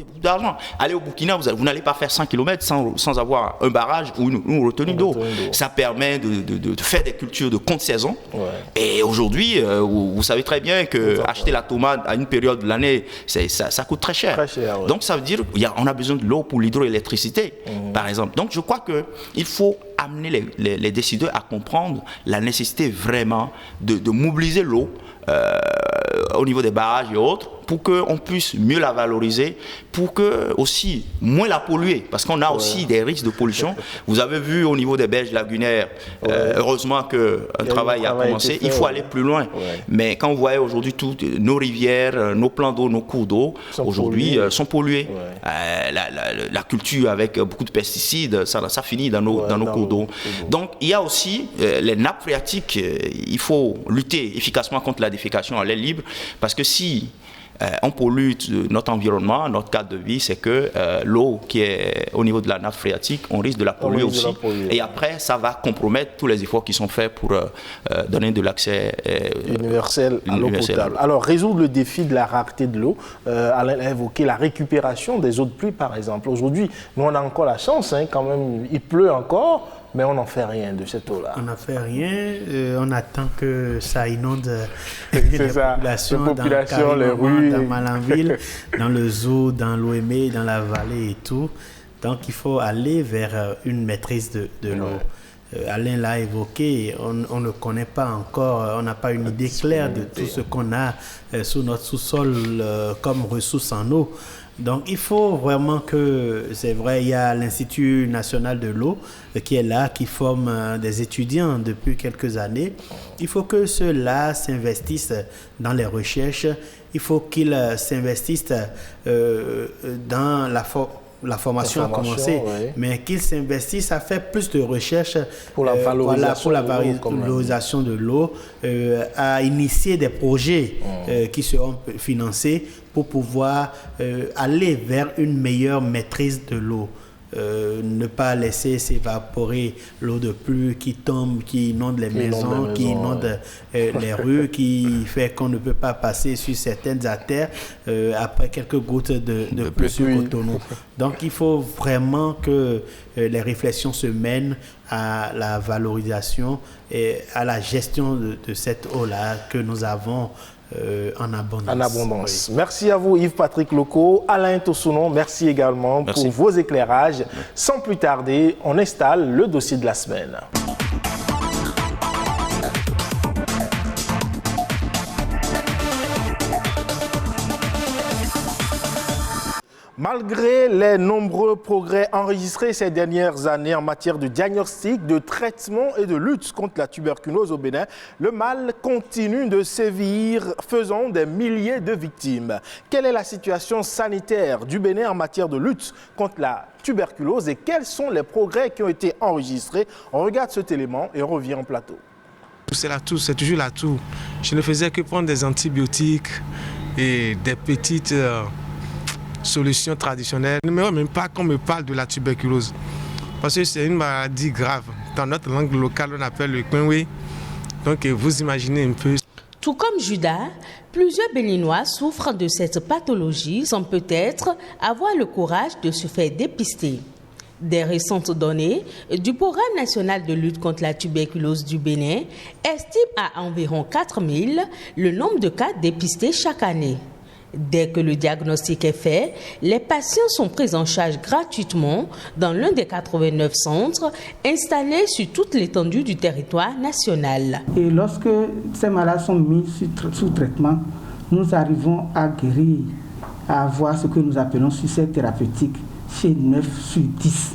beaucoup d'argent. Allez au Burkina, vous n'allez pas faire 100 km sans avoir un barrage ou une retenue d'eau. Ça permet de faire des cultures de contre-saison. Et aujourd'hui, vous savez très bien que acheter la tomate à une période de l'année, ça coûte très cher. Donc ça veut dire qu'on a besoin de l'eau pour l'hydroélectricité, par exemple. Donc je crois qu'il faut amener les décideurs à comprendre la nécessité vraiment de mobiliser l'eau au niveau des barrages et autres, pour qu'on puisse mieux la valoriser, pour que aussi moins la polluer, parce qu'on a aussi des risques de pollution. Vous avez vu au niveau des berges lagunaires, heureusement qu'un travail a commencé, il faut aller plus loin. Mais quand vous voyez aujourd'hui toutes nos rivières, nos plans d'eau, nos cours d'eau, aujourd'hui sont pollués. La culture avec beaucoup de pesticides, ça finit dans nos cours d'eau. Donc il y a aussi les nappes phréatiques, il faut lutter efficacement contre la défécation à l'air libre, parce que si on pollue notre environnement, notre cadre de vie, c'est que l'eau qui est au niveau de la nappe phréatique, on risque de la polluer aussi. Et après, ça va compromettre tous les efforts qui sont faits pour donner de l'accès universel à l'eau potable. Alors, résoudre le défi de la rareté de l'eau, Alain a évoqué la récupération des eaux de pluie, par exemple. Aujourd'hui, nous, on a encore la chance, quand même, il pleut encore, mais on n'en fait rien de cette eau-là. On n'en fait rien, on attend que ça inonde les populations, les rues, dans Malanville, dans le zoo, dans l'Ouémé, dans la vallée et tout. Donc il faut aller vers une maîtrise de l'eau. Alain l'a évoqué, on ne connaît pas encore, on n'a pas une idée claire de tout ce qu'on a sous notre sous-sol comme ressources en eau. Donc il faut vraiment que, c'est vrai, il y a l'Institut national de l'eau qui est là, qui forme des étudiants depuis quelques années. Il faut que ceux-là s'investissent dans les recherches, il faut qu'ils s'investissent dans la formation a commencé, mais qu'ils s'investissent à faire plus de recherches pour la valorisation de l'eau, à initier des projets qui seront financés pour pouvoir aller vers une meilleure maîtrise de l'eau. Ne pas laisser s'évaporer l'eau de pluie qui tombe, qui inonde les maisons, qui inonde les rues, qui fait qu'on ne peut pas passer sur certaines artères après quelques gouttes de pluie sur Cotonou. Donc il faut vraiment que les réflexions se mènent à la valorisation et à la gestion de cette eau-là que nous avons en abondance. Oui. Merci à vous Yves-Patrick Loko, Alain Tossounon, merci également pour vos éclairages. Sans plus tarder, on installe le dossier de la semaine. Malgré les nombreux progrès enregistrés ces dernières années en matière de diagnostic, de traitement et de lutte contre la tuberculose au Bénin, le mal continue de sévir, faisant des milliers de victimes. Quelle est la situation sanitaire du Bénin en matière de lutte contre la tuberculose et quels sont les progrès qui ont été enregistrés? On regarde cet élément et on revient en plateau. C'est la toux, c'est toujours la toux. Je ne faisais que prendre des antibiotiques et des petites solutions traditionnelles. Je ne même pas qu'on me parle de la tuberculose. Parce que c'est une maladie grave. Dans notre langue locale, on appelle le quinoué. Donc vous imaginez un peu. Tout comme Judas, plusieurs Béninois souffrent de cette pathologie sans peut-être avoir le courage de se faire dépister. Des récentes données du Programme national de lutte contre la tuberculose du Bénin estiment à environ 4000 le nombre de cas dépistés chaque année. Dès que le diagnostic est fait, les patients sont pris en charge gratuitement dans l'un des 89 centres installés sur toute l'étendue du territoire national. Et lorsque ces malades sont mis sous traitement, nous arrivons à guérir, à avoir ce que nous appelons succès thérapeutique chez 9 sur 10.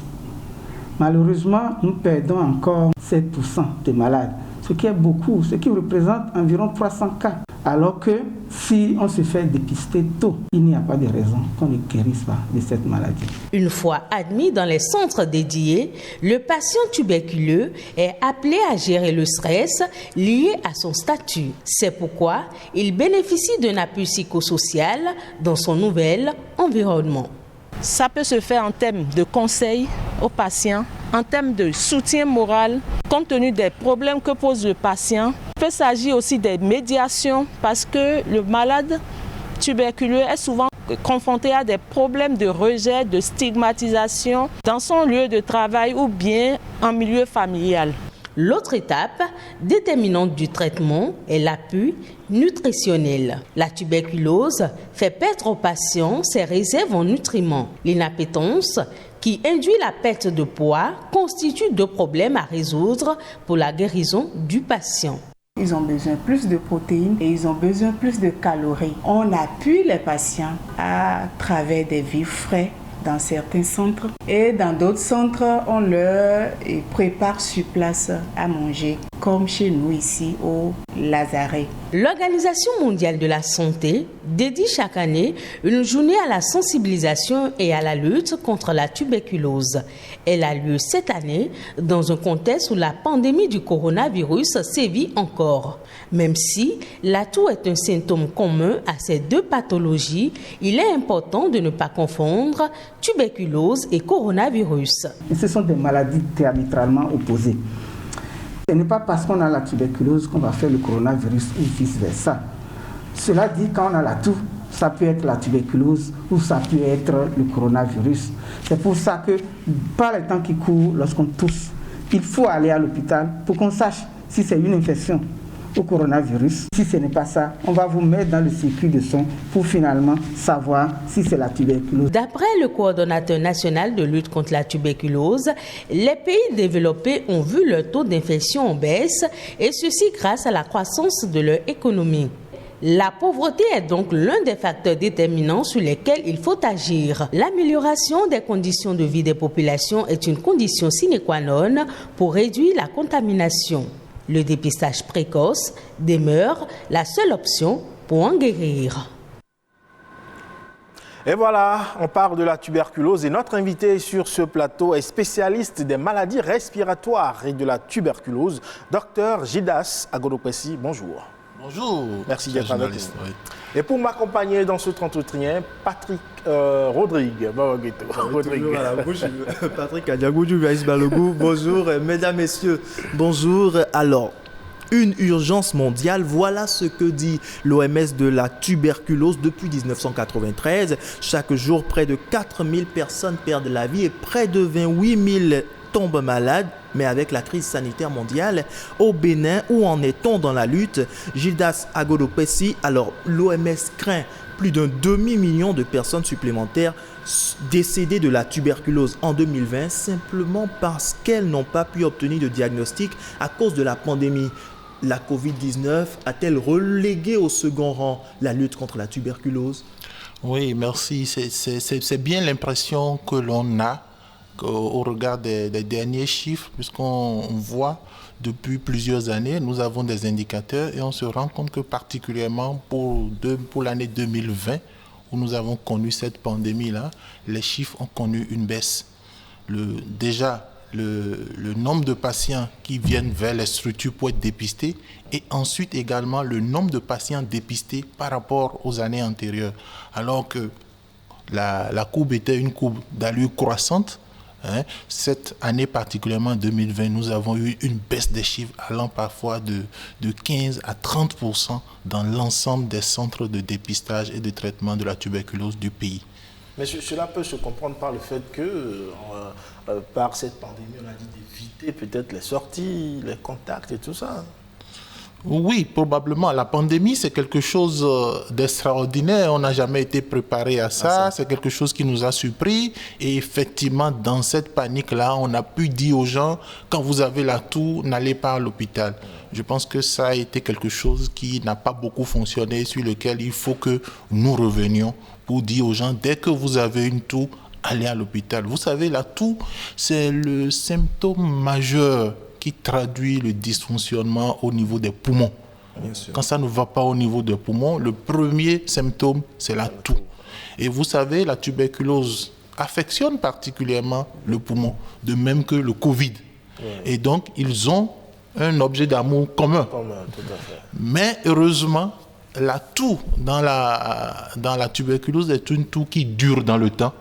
Malheureusement, nous perdons encore 7% des malades, ce qui est beaucoup, ce qui représente environ 300 cas. Alors que si on se fait dépister tôt, il n'y a pas de raison qu'on ne guérisse pas de cette maladie. Une fois admis dans les centres dédiés, le patient tuberculeux est appelé à gérer le stress lié à son statut. C'est pourquoi il bénéficie d'un appui psychosocial dans son nouvel environnement. Ça peut se faire en termes de conseils aux patients, en termes de soutien moral, compte tenu des problèmes que pose le patient. Il peut s'agir aussi des médiations parce que le malade tuberculeux est souvent confronté à des problèmes de rejet, de stigmatisation dans son lieu de travail ou bien en milieu familial. L'autre étape, déterminante du traitement, est l'appui nutritionnel. La tuberculose fait perdre aux patients ses réserves en nutriments. L'inappétence, qui induit la perte de poids, constitue deux problèmes à résoudre pour la guérison du patient. Ils ont besoin plus de protéines et ils ont besoin plus de calories. On appuie les patients à travers des vivres frais dans certains centres et dans d'autres centres, on leur prépare sur place à manger, comme chez nous ici au Lazaret. L'Organisation mondiale de la santé dédie chaque année une journée à la sensibilisation et à la lutte contre la tuberculose. Elle a lieu cette année dans un contexte où la pandémie du coronavirus sévit encore. Même si la toux est un symptôme commun à ces deux pathologies, il est important de ne pas confondre tuberculose et coronavirus. Ce sont des maladies diamétralement opposées. Ce n'est pas parce qu'on a la tuberculose qu'on va faire le coronavirus ou vice-versa. Cela dit, quand on a la toux, ça peut être la tuberculose ou ça peut être le coronavirus. C'est pour ça que, par les temps qui courent, lorsqu'on tousse, il faut aller à l'hôpital pour qu'on sache si c'est une infection au coronavirus. Si ce n'est pas ça, on va vous mettre dans le circuit de soins pour finalement savoir si c'est la tuberculose. D'après le coordonnateur national de lutte contre la tuberculose, les pays développés ont vu leur taux d'infection en baisse et ceci grâce à la croissance de leur économie. La pauvreté est donc l'un des facteurs déterminants sur lesquels il faut agir. L'amélioration des conditions de vie des populations est une condition sine qua non pour réduire la contamination. Le dépistage précoce demeure la seule option pour en guérir. Et voilà, on parle de la tuberculose et notre invité sur ce plateau est spécialiste des maladies respiratoires et de la tuberculose, Dr Gildas Agodopessi. Bonjour. Bonjour. Merci d'être avec nous. Oui. Et pour m'accompagner dans ce entretien, Patrick Rodrigue. Patrick Adiagoudjou, Balougou. Bonjour, mesdames, messieurs. Bonjour. Alors, une urgence mondiale, voilà ce que dit l'OMS de la tuberculose depuis 1993. Chaque jour, près de 4000 personnes perdent la vie et près de 28 000 tombent malades. Mais avec la crise sanitaire mondiale, au Bénin, où en est-on dans la lutte? Gildas Agodopessi, alors l'OMS craint plus d'un demi-million de personnes supplémentaires décédées de la tuberculose en 2020, simplement parce qu'elles n'ont pas pu obtenir de diagnostic à cause de la pandémie. La Covid-19 a-t-elle relégué au second rang la lutte contre la tuberculose? Oui, merci. C'est bien l'impression que l'on a au regard des derniers chiffres, puisqu'on voit depuis plusieurs années, nous avons des indicateurs et on se rend compte que particulièrement pour l'année 2020, où nous avons connu cette pandémie-là, les chiffres ont connu une baisse. Déjà, le nombre de patients qui viennent vers les structures pour être dépistés et ensuite également le nombre de patients dépistés par rapport aux années antérieures. Alors que la courbe était une courbe d'allure croissante, cette année particulièrement 2020, nous avons eu une baisse des chiffres allant parfois de 15 à 30% dans l'ensemble des centres de dépistage et de traitement de la tuberculose du pays. Mais cela peut se comprendre par le fait que, par cette pandémie, on a dit d'éviter peut-être les sorties, les contacts et tout ça. Oui, probablement. La pandémie, c'est quelque chose d'extraordinaire. On n'a jamais été préparé à ça. C'est quelque chose qui nous a surpris. Et effectivement, dans cette panique-là, on a pu dire aux gens, quand vous avez la toux, n'allez pas à l'hôpital. Je pense que ça a été quelque chose qui n'a pas beaucoup fonctionné, sur lequel il faut que nous revenions pour dire aux gens, dès que vous avez une toux, allez à l'hôpital. Vous savez, la toux, c'est le symptôme majeur qui traduit le dysfonctionnement au niveau des poumons. Quand ça ne va pas au niveau des poumons, le premier symptôme, c'est la toux. Et vous savez, la tuberculose affectionne particulièrement le poumon, de même que le Covid. Et donc, ils ont un objet d'amour commun. Tout à fait. Mais heureusement, la toux dans la tuberculose est une toux qui dure dans le temps.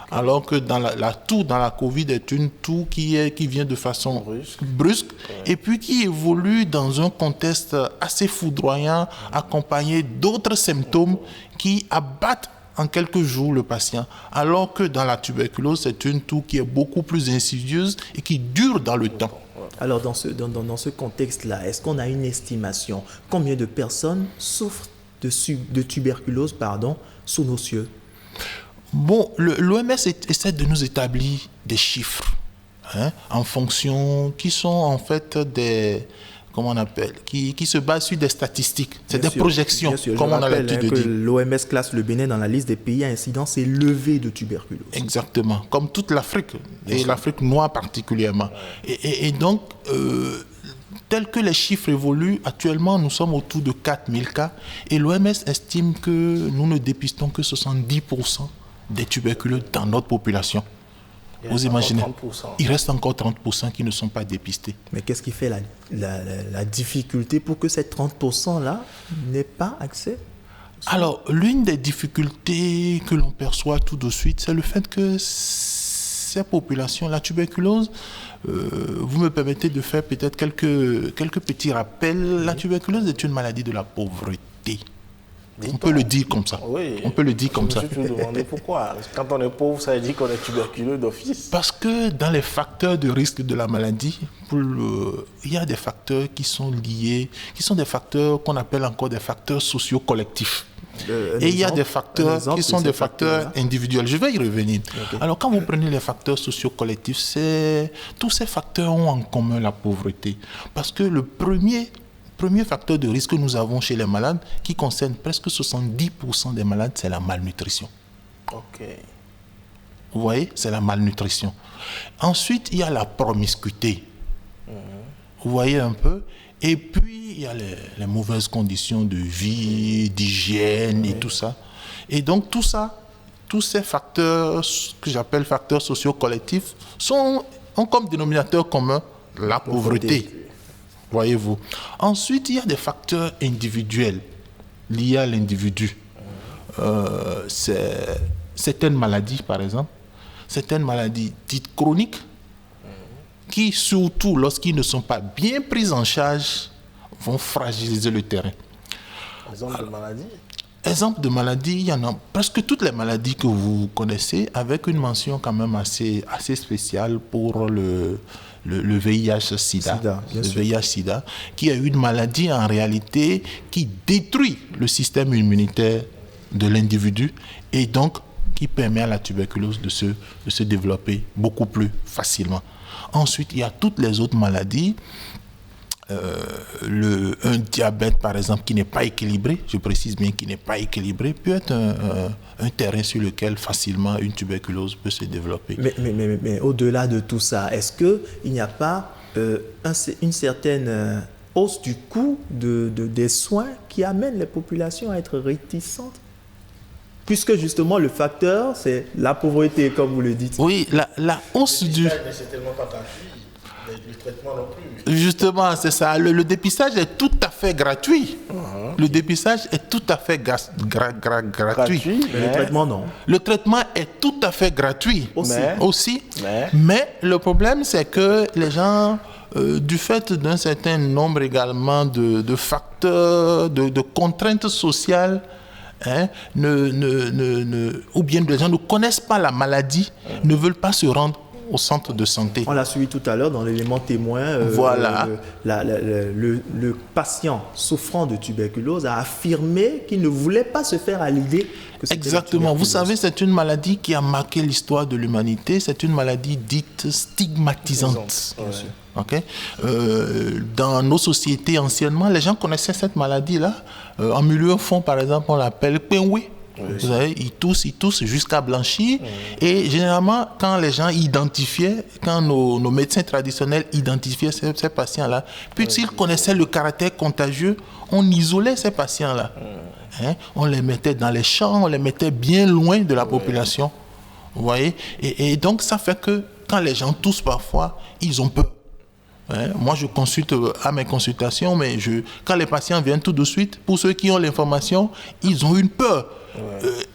Alors que dans la toux dans la Covid est une toux qui vient de façon brusque et puis qui évolue dans un contexte assez foudroyant, accompagné d'autres symptômes qui abattent en quelques jours le patient, alors que dans la tuberculose, c'est une toux qui est beaucoup plus insidieuse et qui dure dans le temps. Alors dans ce contexte-là, est-ce qu'on a une estimation? Combien de personnes souffrent de tuberculose sous nos cieux? Bon, l'OMS essaie de nous établir des chiffres en fonction, qui sont en fait des... Comment on appelle, qui se basent sur des statistiques. C'est des projections, comme on a l'habitude de dire. L'OMS classe le Bénin dans la liste des pays à incidence élevée de tuberculose. Exactement, comme toute l'Afrique, et l'Afrique noire particulièrement. Et donc, tels que les chiffres évoluent, actuellement, nous sommes autour de 4000 cas, et l'OMS estime que nous ne dépistons que 70% des tuberculeux dans notre population. Vous imaginez, il reste encore 30% qui ne sont pas dépistés. Mais qu'est-ce qui fait la difficulté pour que ces 30%-là n'aient pas accès? Alors, l'une des difficultés que l'on perçoit tout de suite, c'est le fait que ces populations, la tuberculose, vous me permettez de faire peut-être quelques petits rappels. La tuberculose est une maladie de la pauvreté. On peut le dire comme ça. Oui. On peut le dire comme ça. Je me suis demandé pourquoi. Quand on est pauvre, ça veut dire qu'on est tuberculeux d'office. Parce que dans les facteurs de risque de la maladie, il y a des facteurs qui sont liés, qui sont des facteurs qu'on appelle encore des facteurs socio-collectifs. Et il y a des facteurs qui sont des facteurs individuels. Je vais y revenir. Okay. Alors, quand vous prenez les facteurs socio-collectifs, tous ces facteurs ont en commun la pauvreté. Parce que le premier facteur de risque que nous avons chez les malades, qui concerne presque 70% des malades, c'est la malnutrition. Ok. Vous voyez, c'est la malnutrition. Ensuite, il y a la promiscuité. Vous voyez un peu. Et puis, il y a les mauvaises conditions de vie, d'hygiène et tout ça. Et donc, tout ça, tous ces facteurs que j'appelle facteurs socio-collectifs ont comme dénominateur commun la pauvreté. Voyez-vous. Ensuite, il y a des facteurs individuels liés à l'individu. Certaines maladies, par exemple, certaines maladies dites chroniques, qui, surtout lorsqu'ils ne sont pas bien pris en charge, vont fragiliser le terrain. Exemple de maladie? Exemple de maladie, il y en a presque toutes les maladies que vous connaissez, avec une mention quand même assez spéciale pour le VIH-Sida, VIH-Sida, qui est une maladie en réalité qui détruit le système immunitaire de l'individu et donc qui permet à la tuberculose de se développer beaucoup plus facilement. Ensuite, il y a toutes les autres maladies. Un diabète, par exemple, qui n'est pas équilibré, je précise bien qu'il n'est pas équilibré, peut être un terrain sur lequel facilement une tuberculose peut se développer. Mais au-delà de tout ça, est-ce qu'il n'y a pas une certaine hausse du coût des soins qui amène les populations à être réticentes? Puisque justement le facteur, c'est la pauvreté, comme vous le dites. Oui, la hausse du... Le traitement non plus. Justement, c'est ça. Le dépistage est tout à fait gratuit. Le dépistage est tout à fait gratuit. Mais le traitement, non. Le traitement est tout à fait gratuit aussi. Mais le problème, c'est que les gens, du fait d'un certain nombre également de facteurs, de contraintes sociales, ou bien les gens ne connaissent pas la maladie, ne veulent pas se rendre au centre de santé. On l'a suivi tout à l'heure dans l'élément témoin. Voilà. Le patient souffrant de tuberculose a affirmé qu'il ne voulait pas se faire à l'idée que c'était exactement. Vous savez, c'est une maladie qui a marqué l'histoire de l'humanité. C'est une maladie dite stigmatisante. Okay? Dans nos sociétés anciennement, les gens connaissaient cette maladie-là. En milieu fond, par exemple, on l'appelle penoué. Vous savez, ils toussent jusqu'à blanchir. Et généralement, quand les gens identifiaient, quand nos médecins traditionnels identifiaient ces patients-là, puisqu'ils connaissaient le caractère contagieux, on isolait ces patients-là. On les mettait dans les champs, on les mettait bien loin de la population. Vous voyez, et donc, ça fait que quand les gens toussent parfois, ils ont peur. Moi, je consulte à mes consultations, mais quand les patients viennent tout de suite, pour ceux qui ont l'information, ils ont une peur.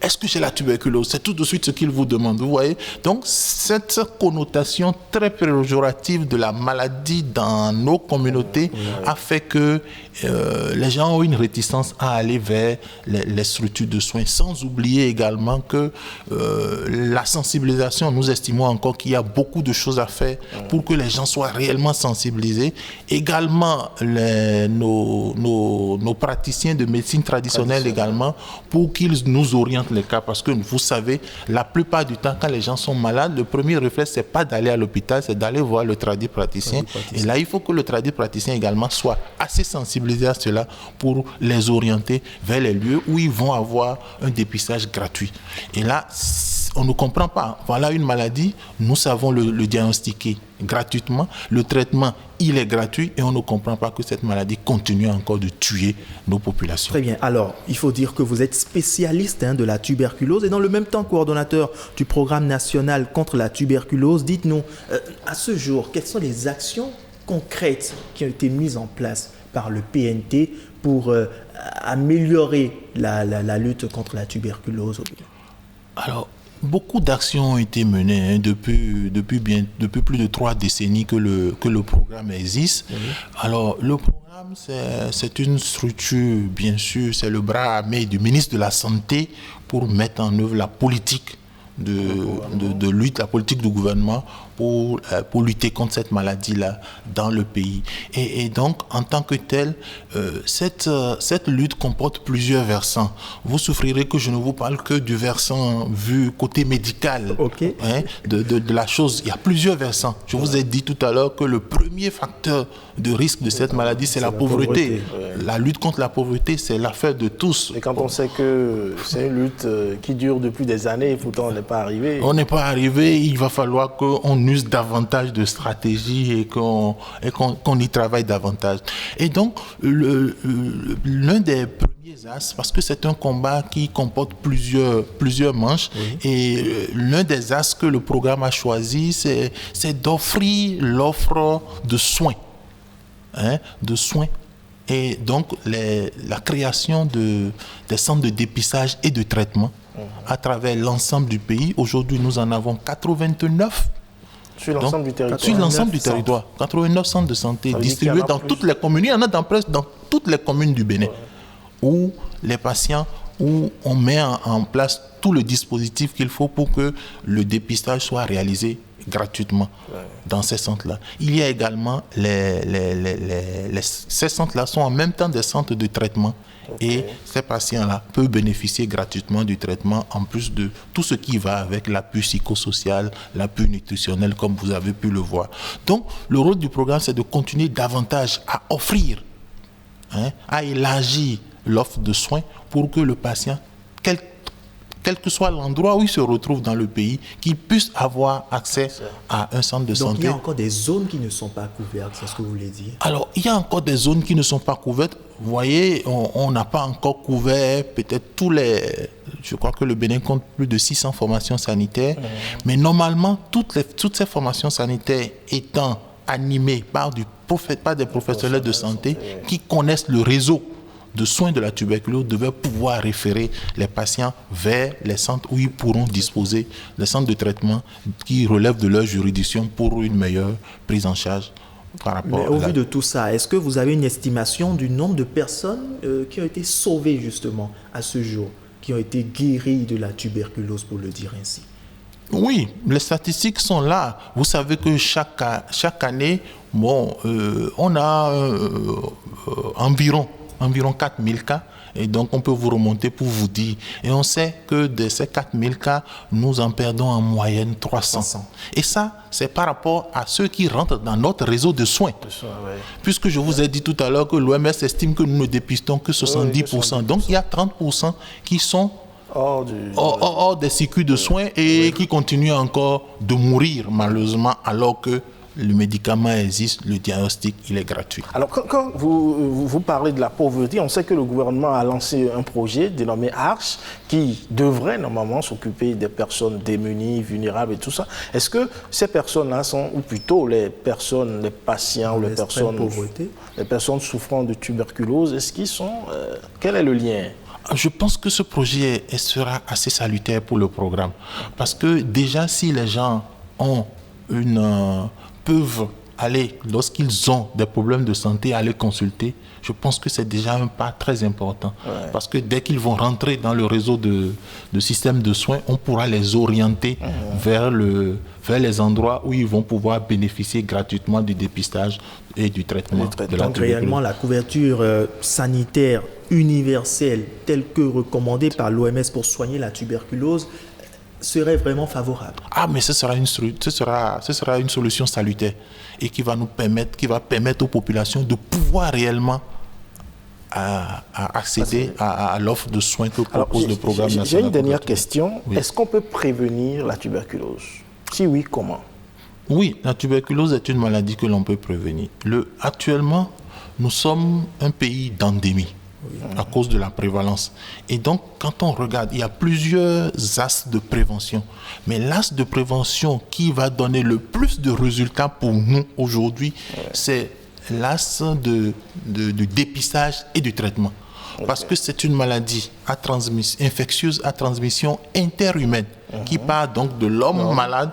est-ce que j'ai la tuberculose? C'est tout de suite ce qu'ils vous demandent, vous voyez. Donc, cette connotation très péjorative de la maladie dans nos communautés a fait que les gens ont une réticence à aller vers les structures de soins, sans oublier également que la sensibilisation, nous estimons encore qu'il y a beaucoup de choses à faire pour que les gens soient réellement sensibilisés. Également, nos praticiens de médecine traditionnelle également, pour qu'ils nous orientent les cas, parce que vous savez, la plupart du temps, quand les gens sont malades, le premier réflexe, c'est pas d'aller à l'hôpital, c'est d'aller voir le tradipraticien. Et là, il faut que le tradipraticien également soit assez sensibilisé à cela pour les orienter vers les lieux où ils vont avoir un dépistage gratuit. Et là, on ne comprend pas. Voilà une maladie, nous savons le diagnostiquer gratuitement. Le traitement, il est gratuit et on ne comprend pas que cette maladie continue encore de tuer nos populations. Très bien. Alors, il faut dire que vous êtes spécialiste de la tuberculose et dans le même temps coordonnateur du programme national contre la tuberculose. Dites-nous, à ce jour, quelles sont les actions concrètes qui ont été mises en place par le PNT pour améliorer la lutte contre la tuberculose? Alors, beaucoup d'actions ont été menées depuis plus de 3 décennies que le programme existe. Alors, le programme, c'est une structure, bien sûr, c'est le bras armé du ministre de la Santé pour mettre en œuvre la politique de lutte, la politique du gouvernement pour lutter contre cette maladie-là dans le pays. Et donc, en tant que tel, cette lutte comporte plusieurs versants. Vous souffrirez que je ne vous parle que du versant vu côté médical de la chose. Il y a plusieurs versants. Je vous ai dit tout à l'heure que le premier facteur de risque de cette maladie, c'est la pauvreté. La lutte contre la pauvreté, c'est l'affaire de tous. Et quand on sait que c'est une lutte qui dure depuis des années, pourtant on n'est pas arrivé. On n'est pas arrivé, il va falloir qu'on use davantage de stratégies et qu'on y travaille davantage. Et donc, l'un des premiers axes, parce que c'est un combat qui comporte plusieurs manches, et l'un des axes que le programme a choisi, c'est d'offrir l'offre de soins. Et donc, la création des centres de dépistage et de traitement à travers l'ensemble du pays. Aujourd'hui, nous en avons 89. Sur l'ensemble du territoire. Sur l'ensemble du territoire. 89 centres de santé distribués dans toutes les communes. Il y en a presque dans toutes les communes du Bénin. Où les patients, où on met en place tout le dispositif qu'il faut pour que le dépistage soit réalisé gratuitement dans ces centres-là. Il y a également ces centres-là sont en même temps des centres de traitement. Et ces patients-là peuvent bénéficier gratuitement du traitement en plus de tout ce qui va avec l'appui psychosocial, l'appui nutritionnel, comme vous avez pu le voir. Donc, le rôle du programme, c'est de continuer davantage à offrir, à élargir l'offre de soins pour que le patient, quel que soit l'endroit où il se retrouve dans le pays, qu'il puisse avoir accès à un centre de santé. Donc, il y a encore des zones qui ne sont pas couvertes, c'est ce que vous voulez dire? Alors, il y a encore des zones qui ne sont pas couvertes. Vous voyez, on n'a pas encore couvert peut-être je crois que le Bénin compte plus de 600 formations sanitaires, mais normalement, toutes ces formations sanitaires étant animées par des professionnels de santé qui connaissent le réseau de soins de la tuberculose, devaient pouvoir référer les patients vers les centres où ils pourront disposer des centres de traitement qui relèvent de leur juridiction pour une meilleure prise en charge. Mais au vu de tout ça, est-ce que vous avez une estimation du nombre de personnes qui ont été sauvées justement à ce jour, qui ont été guéries de la tuberculose, pour le dire ainsi? Oui, les statistiques sont là. Vous savez que chaque année, on a environ 4000 cas. Et donc, on peut vous remonter pour vous dire. Et on sait que de ces 4000 cas, nous en perdons en moyenne 300. Et ça, c'est par rapport à ceux qui rentrent dans notre réseau de soins. Puisque je vous ai dit tout à l'heure que l'OMS estime que nous ne dépistons que 70%. Donc, il y a 30% qui sont hors des circuits de soins et qui continuent encore de mourir, malheureusement, alors que le médicament existe, le diagnostic, il est gratuit. Alors, quand vous parlez de la pauvreté, on sait que le gouvernement a lancé un projet dénommé ARCH qui devrait normalement s'occuper des personnes démunies, vulnérables et tout ça. Est-ce que ces personnes-là sont, ou plutôt les patients ou les personnes souffrant de tuberculose, est-ce qu'ils sont... quel est le lien? Je pense que ce projet sera assez salutaire pour le programme. Parce que déjà, si les gens peuvent aller, lorsqu'ils ont des problèmes de santé, aller consulter, je pense que c'est déjà un pas très important. Ouais. Parce que dès qu'ils vont rentrer dans le réseau de système de soins, on pourra les orienter vers les endroits où ils vont pouvoir bénéficier gratuitement du dépistage et du traitement de la tuberculose. Donc réellement, la couverture sanitaire universelle telle que recommandée par l'OMS pour soigner la tuberculose serait vraiment favorable. Ah, mais ce sera une solution salutaire et qui va permettre aux populations de pouvoir réellement accéder à l'offre de soins que propose le programme national. J'ai une dernière question. Oui. Est-ce qu'on peut prévenir la tuberculose? Si oui, comment? Oui, la tuberculose est une maladie que l'on peut prévenir. Actuellement, nous sommes un pays d'endémie. À cause de la prévalence. Et donc, quand on regarde, il y a plusieurs axes de prévention. Mais l'axe de prévention qui va donner le plus de résultats pour nous aujourd'hui, c'est l'axe de dépistage et du traitement. Parce que c'est une maladie infectieuse à transmission interhumaine qui part donc de l'homme malade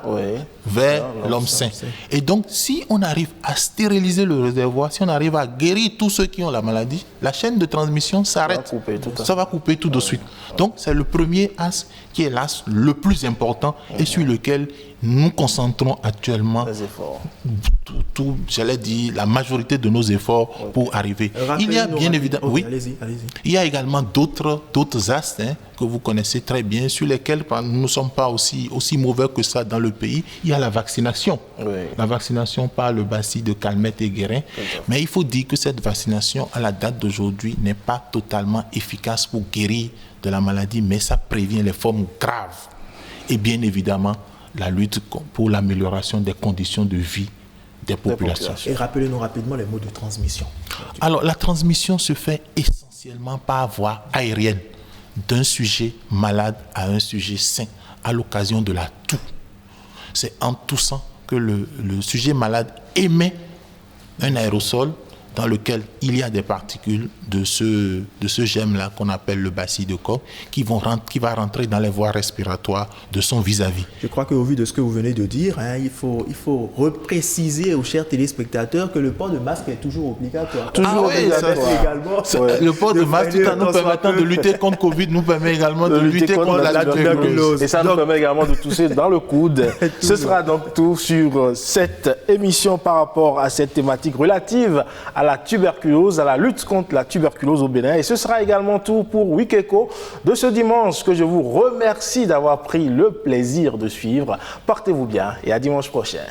vers l'homme sain. Et donc, si on arrive à stériliser le réservoir, si on arrive à guérir tous ceux qui ont la maladie, la chaîne de transmission s'arrête. Ça va couper tout de suite. Donc, c'est le premier axe qui est l'axe le plus important et sur lequel nous concentrons actuellement j'allais dire, la majorité de nos efforts pour arriver. Il y a bien évidemment, il y a également d'autres axes que vous connaissez très bien, sur lesquels nous ne sommes pas aussi mauvais que ça dans le pays. Il y a la vaccination. La vaccination par le bacille de Calmette et Guérin. Mais il faut dire que cette vaccination, à la date d'aujourd'hui, n'est pas totalement efficace pour guérir de la maladie, mais ça prévient les formes graves. Et bien évidemment, la lutte pour l'amélioration des conditions de vie des populations. Et rappelez-nous rapidement les modes de transmission. Alors, la transmission se fait essentiellement par voie aérienne, d'un sujet malade à un sujet sain, à l'occasion de la toux. C'est en toussant que le sujet malade émet un aérosol dans lequel il y a des particules de ce germe-là qu'on appelle le bacille de Koch qui va rentrer dans les voies respiratoires de son vis-à-vis. Je crois qu'au vu de ce que vous venez de dire, il faut repréciser aux chers téléspectateurs que le port de masque est toujours obligatoire. Le port de masque, tout en nous permettant de lutter contre Covid, nous permet également de lutter contre la tuberculose. Et ça nous permet également de tousser dans le coude. Ce sera donc tout sur cette émission par rapport à cette thématique relative à la tuberculose, à la lutte contre la tuberculose au Bénin. Et ce sera également tout pour Week Echo de ce dimanche que je vous remercie d'avoir pris le plaisir de suivre. Portez-vous bien et à dimanche prochain.